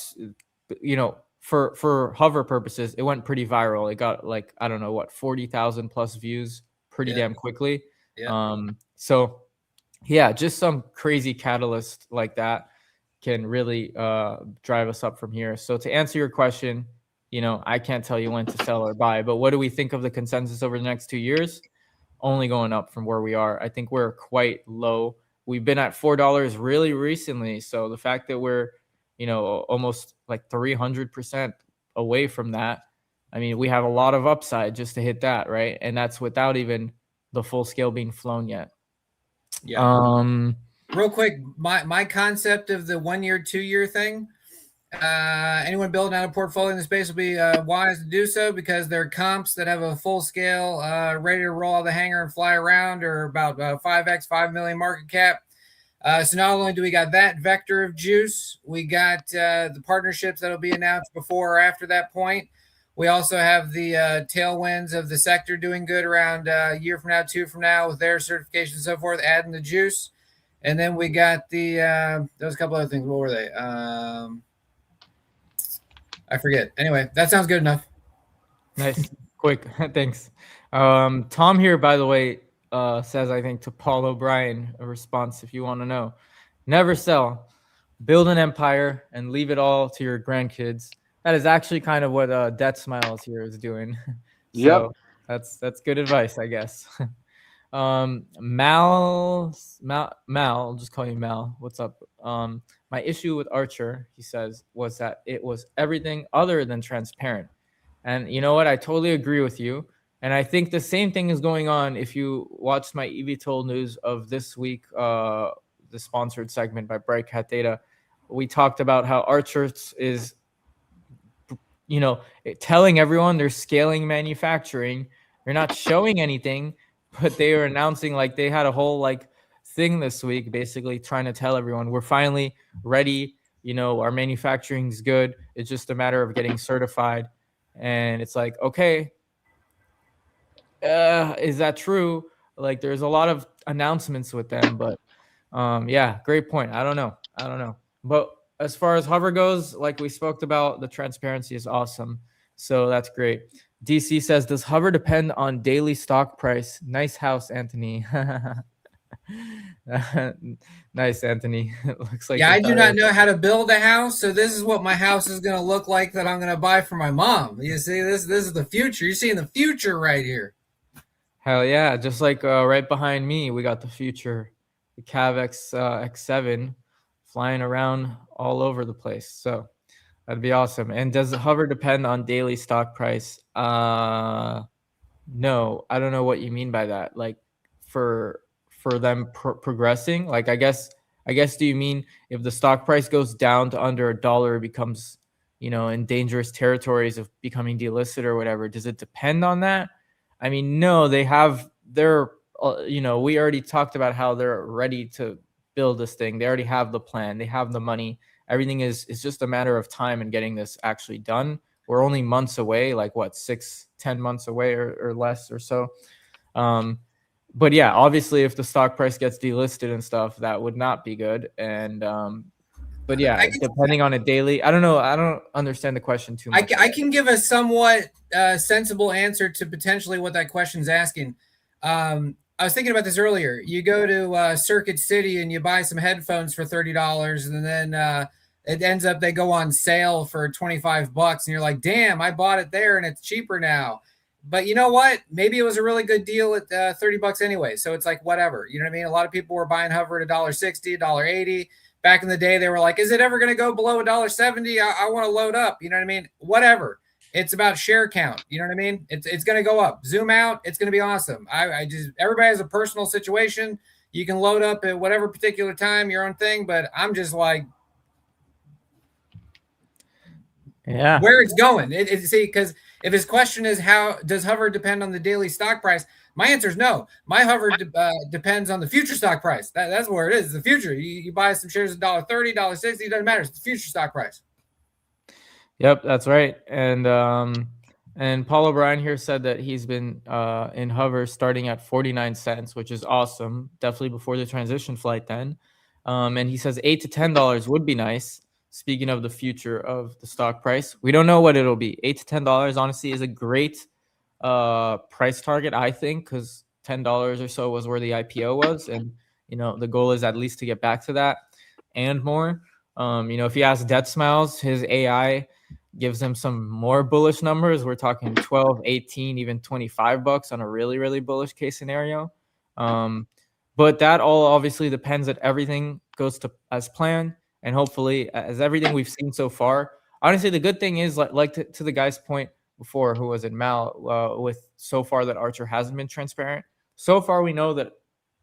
for Hover purposes, it went pretty viral. It got 40,000 plus views pretty damn quickly. Yeah. So yeah, just some crazy catalyst like that can really drive us up from here. So to answer your question, I can't tell you when to sell or buy, but what do we think of the consensus over the next 2 years? Only going up from where we are. I think we're quite low. We've been at $4 really recently. So the fact that we're, almost like 300% away from that, I mean, we have a lot of upside just to hit that, right? And that's without even the full scale being flown yet. Yeah. Real quick, my concept of the 1 year, 2 year thing. Anyone building out a portfolio in the space will be wise to do so, because their comps that have a full scale ready to roll out of the hangar and fly around are about 5x 5 million market cap. So not only do we got that vector of juice, we got the partnerships that'll be announced before or after that point. We also have the tailwinds of the sector doing good around a year from now, 2 from now, with their certification and so forth, adding the juice. And then we got there was a couple other things. What were they? I forget. Anyway, that sounds good enough. Nice. Quick. Thanks. Tom here, by the way, says, I think, to Paul O'Brien, a response if you want to know. Never sell. Build an empire and leave it all to your grandkids. That is actually kind of what Death Smiles here is doing. Yep. So that's good advice, I guess. Mal, I'll just call you Mal. What's up? My issue with Archer, he says, was that it was everything other than transparent. And you know what? I totally agree with you. And I think the same thing is going on if you watched my eVTOL news of this week, the sponsored segment by Brightcat Data. We talked about how Archer is, telling everyone they're scaling manufacturing. They're not showing anything, but they are announcing, like, they had a whole like thing this week, basically trying to tell everyone we're finally ready. Our manufacturing's good. It's just a matter of getting certified. And it's like, okay, is that true? Like, there's a lot of announcements with them, but yeah, great point. I don't know. But as far as Hover goes, like we spoke about, the transparency is awesome. So that's great. DC says, does Hover depend on daily stock price? Nice house, Anthony. Nice, Anthony. It looks like Yeah, I do not know how to build a house, so this is what my house is going to look like that I'm going to buy for my mom. You see, this is the future. You're seeing the future right here. Hell yeah. Just like right behind me, we got the future. The Cav X7 flying around all over the place. So that'd be awesome. And does Hover depend on daily stock price? No, I don't know what you mean by that. Like for them progressing, like I guess do you mean if the stock price goes down to under $1, it becomes, in dangerous territories of becoming delisted or whatever? Does it depend on that? I mean, no, we already talked about how they're ready to build this thing. They already have the plan. They have the money. Everything is just a matter of time and getting this actually done. We're only months away, like what, 6-10 months away or less or so. But yeah, obviously if the stock price gets delisted and stuff, that would not be good. And but yeah, depending on a daily, I don't know. I don't understand the question too much. I can give a somewhat sensible answer to potentially what that question's asking. I was thinking about this earlier. You go to Circuit City and you buy some headphones for $30, and then it ends up they go on sale for $25, and you're like, damn, I bought it there and it's cheaper now. But you know what? Maybe it was a really good deal at $30 anyway. So it's like, whatever. You know what I mean? A lot of people were buying Hover at $1.60, $1.80. Back in the day, they were like, is it ever going to go below $1.70? I want to load up. You know what I mean? Whatever. It's about share count. You know what I mean? It's going to go up. Zoom out. It's going to be awesome. I just, everybody has a personal situation. You can load up at whatever particular time, your own thing. But I'm just like, yeah, where it's going. See, because if his question is how does Hover depend on the daily stock price, my answer is no. My Hover depends on the future stock price. That's where it is. It's the future. You buy some shares at $1.30, $1.60. It doesn't matter. It's the future stock price. Yep, that's right. And Paul O'Brien here said that he's been in Hover starting at 49 cents, which is awesome. Definitely before the transition flight then. And he says $8 to $10 would be nice. Speaking of the future of the stock price, we don't know what it'll be. $8 to $10 honestly is a great price target, I think, because $10 or so was where the IPO was, and the goal is at least to get back to that and more. If you ask Death Smiles, his AI gives him some more bullish numbers. We're talking 12, 18, even $25 on a really, really bullish case scenario. But that all obviously depends that everything goes to as planned. And hopefully, as everything we've seen so far, honestly, the good thing is, like to the guy's point before, who was in Mal, with so far that Archer hasn't been transparent. So far, we know that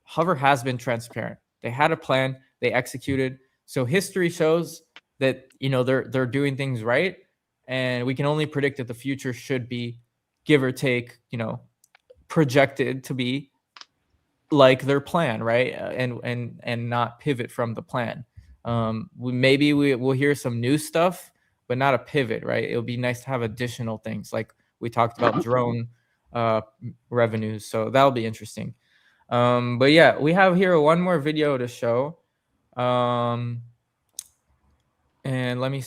Hover has been transparent. They had a plan, they executed. So history shows that they're doing things right, and we can only predict that the future should be, give or take, projected to be like their plan, right? And not pivot from the plan. We'll hear some new stuff, but not a pivot, right? It'll be nice to have additional things like we talked about drone revenues. So that'll be interesting. But yeah, we have here one more video to show. And let me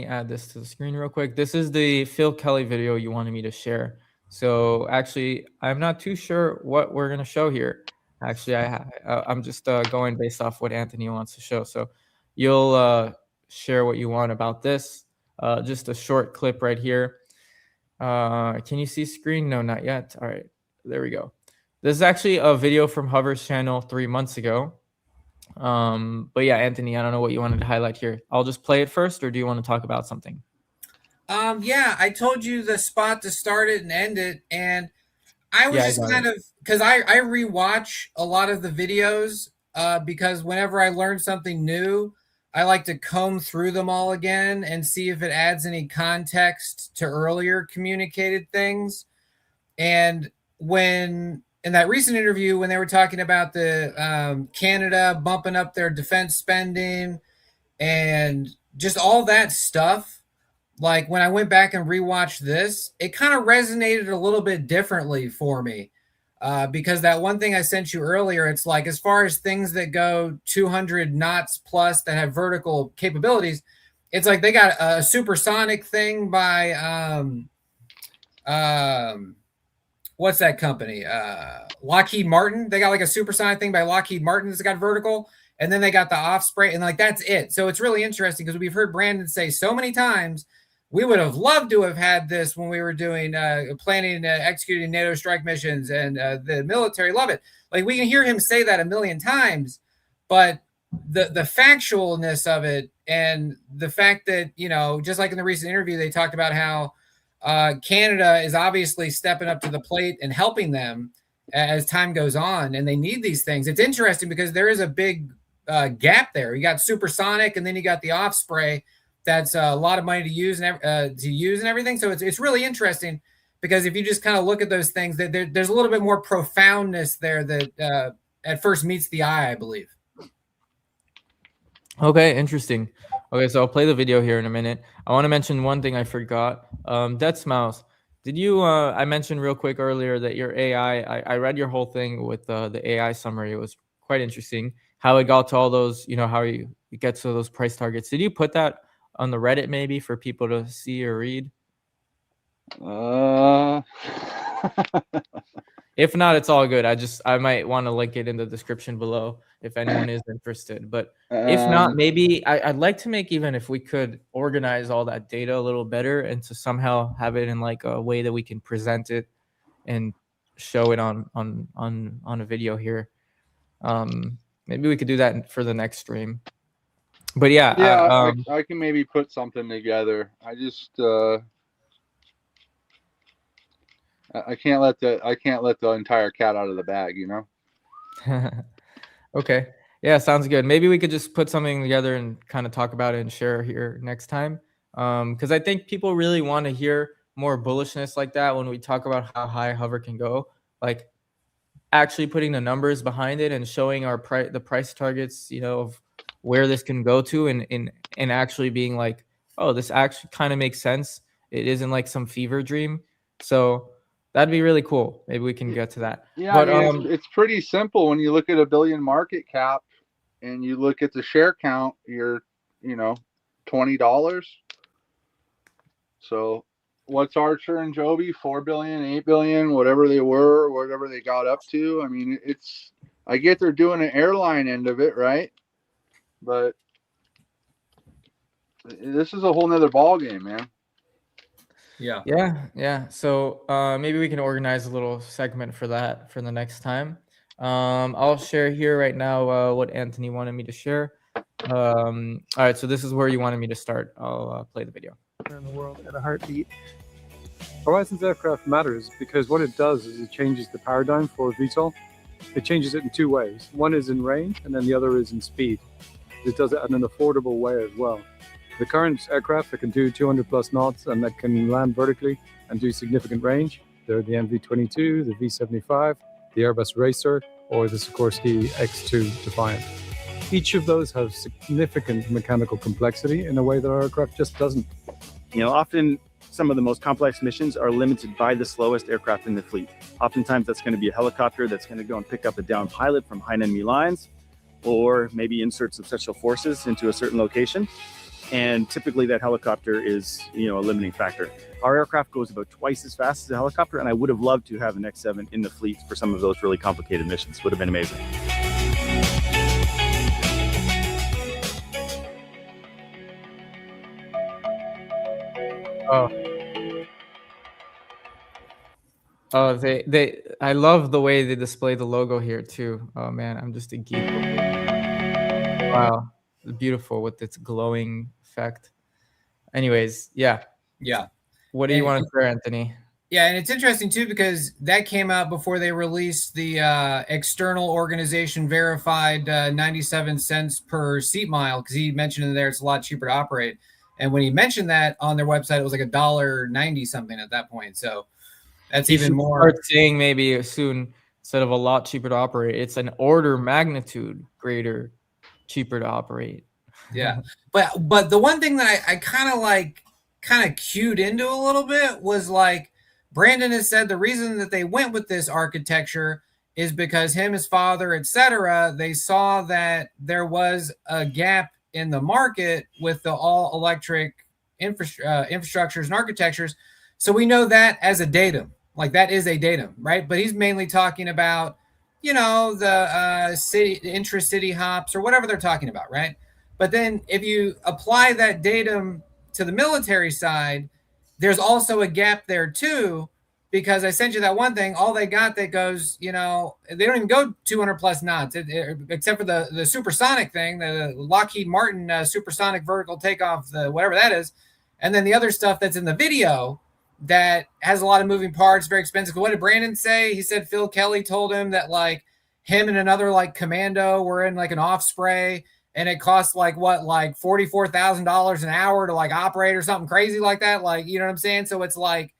add this to the screen real quick. This is the Phil Kelly video you wanted me to share. So actually, I'm not too sure what we're going to show here. Actually, I'm just going based off what Anthony wants to show. So you'll share what you want about this. just a short clip right here. Can you see screen? No, not yet. All right, there we go. This is actually a video from HOVR's channel 3 months ago. But yeah, Anthony, I don't know what you wanted to highlight here. I'll just play it first, or do you want to talk about something? Yeah, I told you the spot to start it and end it, and I was just kind of, because I rewatch a lot of the videos because whenever I learn something new, I like to comb through them all again and see if it adds any context to earlier communicated things. And when in that recent interview, when they were talking about the Canada bumping up their defense spending and just all that stuff, like when I went back and rewatched this, it kind of resonated a little bit differently for me. Because that one thing I sent you earlier, it's like, as far as things that go 200 knots plus that have vertical capabilities, it's like they got a supersonic thing by, what's that company? Lockheed Martin. They got like a supersonic thing by Lockheed Martin that's got vertical. And then they got the Osprey, and like, that's it. So it's really interesting because we've heard Brandon say so many times, we would have loved to have had this when we were doing planning, executing NATO strike missions, and the military love it. Like, we can hear him say that a million times, but the factualness of it, and the fact that, you know, just like in the recent interview, they talked about how Canada is obviously stepping up to the plate and helping them as time goes on, and they need these things. It's interesting because there is a big gap there. You got supersonic, and then you got the Osprey. That's a lot of money to use and everything. So it's really interesting because if you just kind of look at those things, there's a little bit more profoundness there that at first meets the eye, I believe. Okay, interesting. Okay, so I'll play the video here in a minute. I want to mention one thing I forgot. Death's Mouse. Did you? I mentioned real quick earlier that your AI. I read your whole thing with the AI summary. It was quite interesting how it got to all those. You know, how you get to those price targets. Did you put that on the Reddit maybe for people to see or read? If not, it's all good. I might want to link it in the description below if anyone is interested. But if not, maybe I'd like to make, even if we could organize all that data a little better and to somehow have it in like a way that we can present it and show it on a video here. Maybe we could do that for the next stream. But yeah, I can maybe put something together. I just I can't let the entire cat out of the bag, you know. Okay, yeah, sounds good. Maybe we could just put something together and kind of talk about it and share here next time. Because I think people really want to hear more bullishness like that when we talk about how high HOVR can go. Like actually putting the numbers behind it and showing our the price targets, you know, of where this can go to, and actually being like, oh, this actually kind of makes sense. It isn't like some fever dream. So that'd be really cool. Maybe we can get to that. Yeah, but I mean, it's pretty simple when you look at $1 billion market cap and you look at the share count. You're, you know, $20. So what's Archer and Joby? 4 billion, 8 billion, whatever they were, whatever they got up to. I mean, I get they're doing an airline end of it, right? But this is a whole nother ball game, man. Yeah. So maybe we can organize a little segment for that for the next time. I'll share here right now what Anthony wanted me to share. All right, so this is where you wanted me to start. I'll play the video. In the world at a heartbeat. Horizon's aircraft matters because what it does is it changes the paradigm for VTOL. It changes it in two ways. One is in range, and then the other is in speed. It does it in an affordable way as well. The current aircraft that can do 200 plus knots and that can land vertically and do significant range, they're the MV-22, the V-75, the Airbus Racer, or the Sikorsky X-2 Defiant. Each of those have significant mechanical complexity in a way that our aircraft just doesn't. You know, often some of the most complex missions are limited by the slowest aircraft in the fleet. Oftentimes that's going to be a helicopter that's going to go and pick up a downed pilot from high enemy lines, or maybe insert some special forces into a certain location. And typically that helicopter is, you know, a limiting factor. Our aircraft goes about twice as fast as a helicopter, and I would have loved to have an X-7 in the fleet for some of those really complicated missions. Would have been amazing. Oh, oh, I love the way they display the logo here too. Oh man, I'm just a geek. Wow, beautiful with its glowing effect. Anyways, yeah. Yeah. What do you And, want to share, Anthony? yeah, and it's interesting too because that came out before they released the external organization verified 97 cents per seat mile, because he mentioned in there it's a lot cheaper to operate. And when he mentioned that on their website, it was like $1.90 something at that point. So that's He even should more. start saying maybe soon, instead of a lot cheaper to operate, it's an order magnitude greater, cheaper to operate. Yeah. But the one thing that I kind of cued into a little bit was like Brandon has said the reason that they went with this architecture is because him, his father, etc., they saw that there was a gap in the market with the all electric infrastructures and architectures. So we know that as a datum, like that is a datum, right? But he's mainly talking about, you know, the city intra-city hops or whatever they're talking about, right? But then if you apply that datum to the military side, there's also a gap there too, because I sent you that one thing, all they got that goes, you know, they don't even go 200 plus knots, except for the supersonic thing, the Lockheed Martin supersonic vertical takeoff, the whatever that is. And then the other stuff that's in the video that has a lot of moving parts, very expensive. What did Brandon say? He said Phil Kelly told him that like him and another like commando were in like an off spray, and it costs like what, like $44,000 an hour to like operate or something crazy like that. Like, you know what I'm saying? So it's like,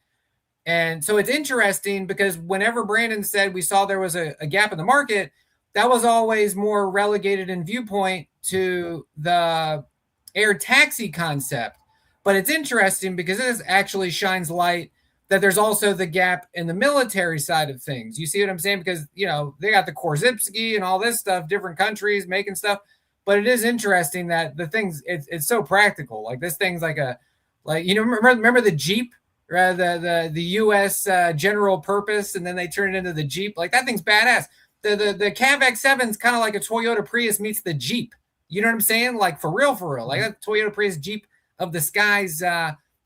and so it's interesting because whenever Brandon said we saw there was a gap in the market, that was always more relegated in viewpoint to the air taxi concept. But it's interesting because this actually shines light that there's also the gap in the military side of things. You see what I'm saying? Because, you know, they got the Korzybski and all this stuff, different countries making stuff. But it is interesting that the things, it's so practical. Like this thing's like a, like, you know, remember the Jeep, the U.S. General Purpose, and then they turn it into the Jeep. Like that thing's badass. The Cav X7 is kind of like a Toyota Prius meets the Jeep. You know what I'm saying? Like for real. Like that Toyota Prius Jeep of the skies,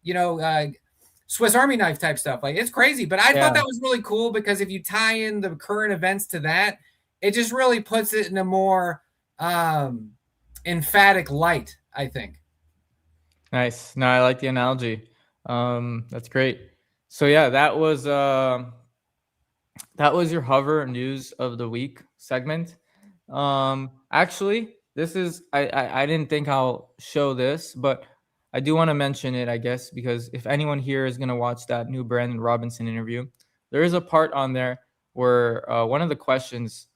you know, Swiss Army knife type stuff. Like it's crazy. But I thought that was really cool because if you tie in the current events to that, it just really puts it in a more emphatic light, I think. Nice. No, I like the analogy. That's great. So yeah, that was your hover news of the week segment. Actually, this is I didn't think I'll show this, but I do want to mention it, I guess, because if anyone here is going to watch that new Brandon Robinson interview, there is a part on there where one of the questions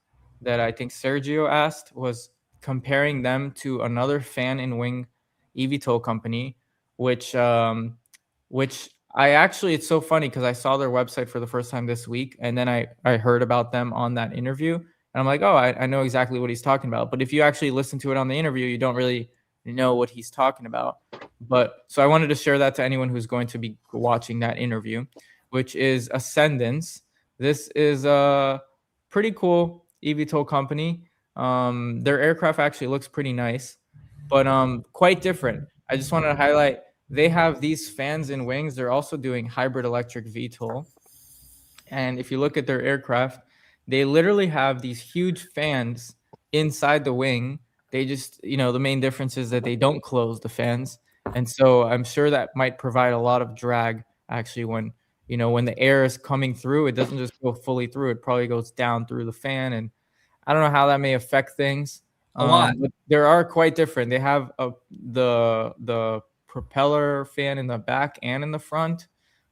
that I think Sergio asked was comparing them to another fan and wing eVTOL company, which I actually, it's so funny because I saw their website for the first time this week, and then I heard about them on that interview, and I'm like, oh, I know exactly what he's talking about. But if you actually listen to it on the interview, you don't really know what he's talking about. But so I wanted to share that to anyone who's going to be watching that interview, which is Ascendance. This is a pretty cool eVTOL company. Their aircraft actually looks pretty nice, but quite different. I just wanted to highlight they have these fans and wings. They're also doing hybrid electric VTOL. And if you look at their aircraft, they literally have these huge fans inside the wing. They just, you know, the main difference is that they don't close the fans. And so I'm sure that might provide a lot of drag actually when, you know, when the air is coming through, it doesn't just go fully through. It probably goes down through the fan. And I don't know how that may affect things. A lot. But they are quite different. They have the propeller fan in the back and in the front.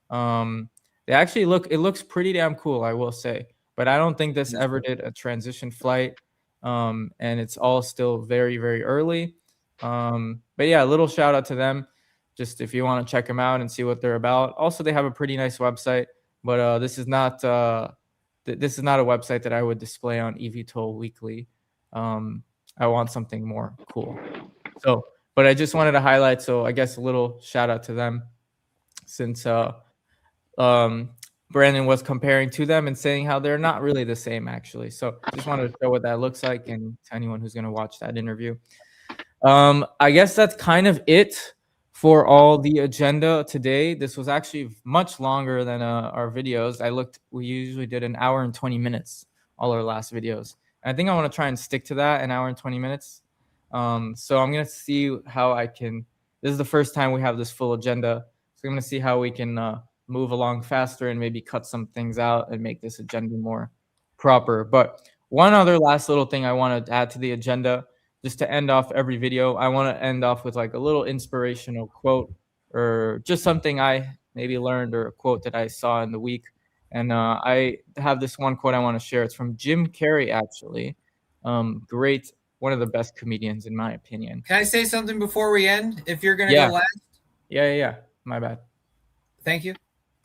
They actually it looks pretty damn cool, I will say. But I don't think this ever did a transition flight. And it's all still very, very early. But yeah, a little shout out to them. Just if you want to check them out and see what they're about. Also, they have a pretty nice website, but this is not a website that I would display on eVTOL Weekly. I want something more cool. So, but I just wanted to highlight. So I guess a little shout out to them, since Brandon was comparing to them and saying how they're not really the same actually. So just wanted to show what that looks like, and to anyone who's going to watch that interview. I guess that's kind of it for all the agenda today. This was actually much longer than our videos. I looked, we usually did an hour and 20 minutes, all our last videos. I think I want to try and stick to that, an hour and 20 minutes. So I'm going to see how I can, this is the first time we have this full agenda. So I'm going to see how we can move along faster and maybe cut some things out and make this agenda more proper. But one other last little thing I want to add to the agenda, just to end off every video, I want to end off with like a little inspirational quote or just something I maybe learned or a quote that I saw in the week. And I have this one quote I want to share. It's from Jim Carrey, actually. Great, one of the best comedians in my opinion. Can I say something before we end? If you're going to Yeah. go last. Yeah. My bad. Thank you.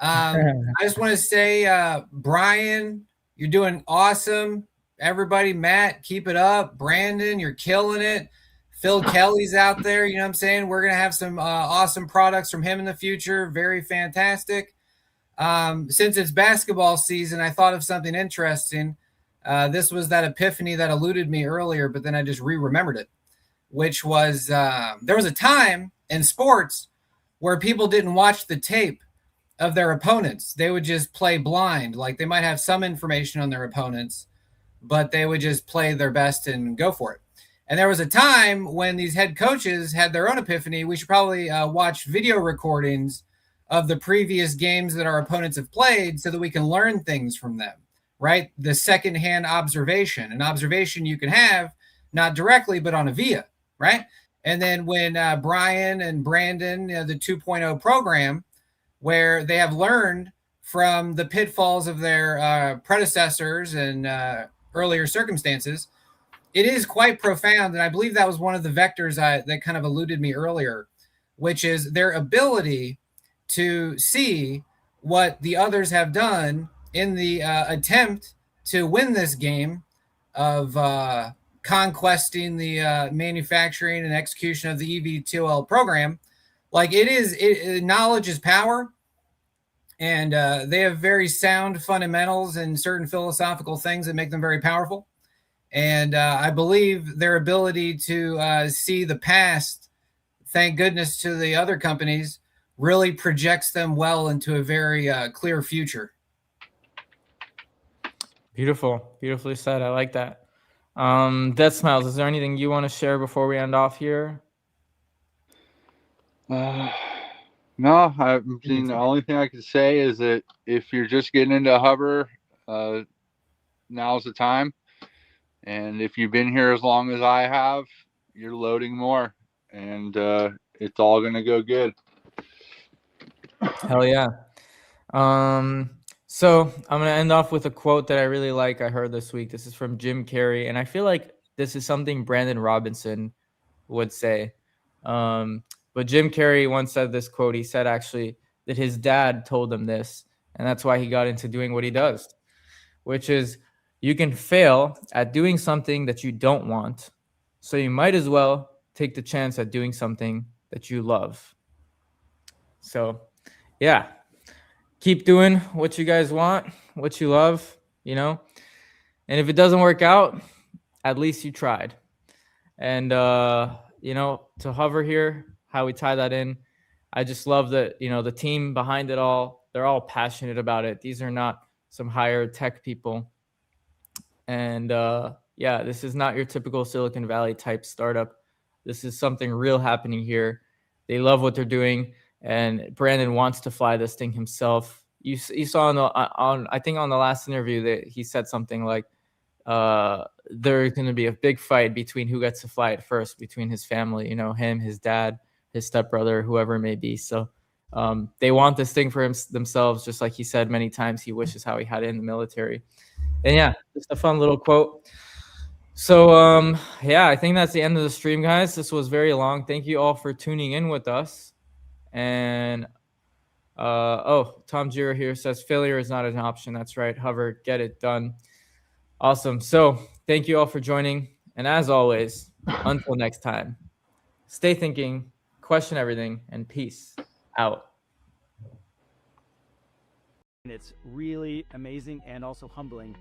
I just want to say, Brian, you're doing awesome. Everybody, Matt, keep it up. Brandon, you're killing it. Phil Kelly's out there. You know what I'm saying? We're going to have some awesome products from him in the future. Very fantastic. Since it's basketball season, I thought of something interesting. This was that epiphany that eluded me earlier, but then I just remembered it, which was there was a time in sports where people didn't watch the tape of their opponents. They would just play blind. Like they might have some information on their opponents, but they would just play their best and go for it. And there was a time when these head coaches had their own epiphany. We should probably watch video recordings of the previous games that our opponents have played so that we can learn things from them, right? The secondhand observation, an observation you can have not directly, but on a via, right? And then when Brian and Brandon, the 2.0 program, where they have learned from the pitfalls of their predecessors and earlier circumstances, it is quite profound. And I believe that was one of the vectors that kind of eluded me earlier, which is their ability to see what the others have done in the attempt to win this game of conquesting the manufacturing and execution of the EV2L program. Like knowledge is power. And they have very sound fundamentals and certain philosophical things that make them very powerful. And I believe their ability to see the past, thank goodness to the other companies, really projects them well into a very clear future. Beautifully said. I like that. Death Smiles, is there anything you want to share before we end off here? No, I mean, the only thing I can say is that if you're just getting into HOVR, now's the time. And if you've been here as long as I have, you're loading more, and it's all going to go good. Hell yeah. So I'm going to end off with a quote that I really like. I heard this week. This is from Jim Carrey, and I feel like this is something Brandon Robinson would say. But Jim Carrey once said this quote. He said actually that his dad told him this, and that's why he got into doing what he does, which is you can fail at doing something that you don't want, so you might as well take the chance at doing something that you love. So, yeah, keep doing what you guys want, what you love, you know, and if it doesn't work out, at least you tried. And, you know, to HOVR here, how we tie that in, I just love that, you know, the team behind it all, they're all passionate about it. These are not some higher tech people. And yeah, this is not your typical Silicon Valley type startup. This is something real happening here. They love what they're doing, and Brandon wants to fly this thing himself. You saw on I think on the last interview that he said something like there's going to be a big fight between who gets to fly it first, between his family, you know, him, his dad, his stepbrother, whoever it may be. So they want this thing for themselves, just like he said many times he wishes how he had it in the military. And yeah, just a fun little quote. So yeah, I think that's the end of the stream, guys. This was very long. Thank you all for tuning in with us. And oh, Tom Jira here says failure is not an option. That's right. HOVR, get it done. Awesome. So thank you all for joining. And as always, until next time, stay thinking, question everything, and peace out. It's really amazing and also humbling.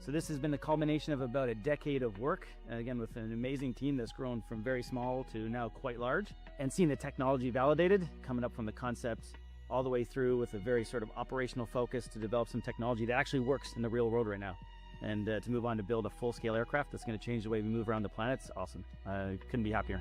So this has been the culmination of about a decade of work, again, with an amazing team that's grown from very small to now quite large, and seeing the technology validated, coming up from the concept all the way through with a very sort of operational focus to develop some technology that actually works in the real world right now. And to move on to build a full-scale aircraft that's going to change the way we move around the planet, it's awesome. Couldn't be happier.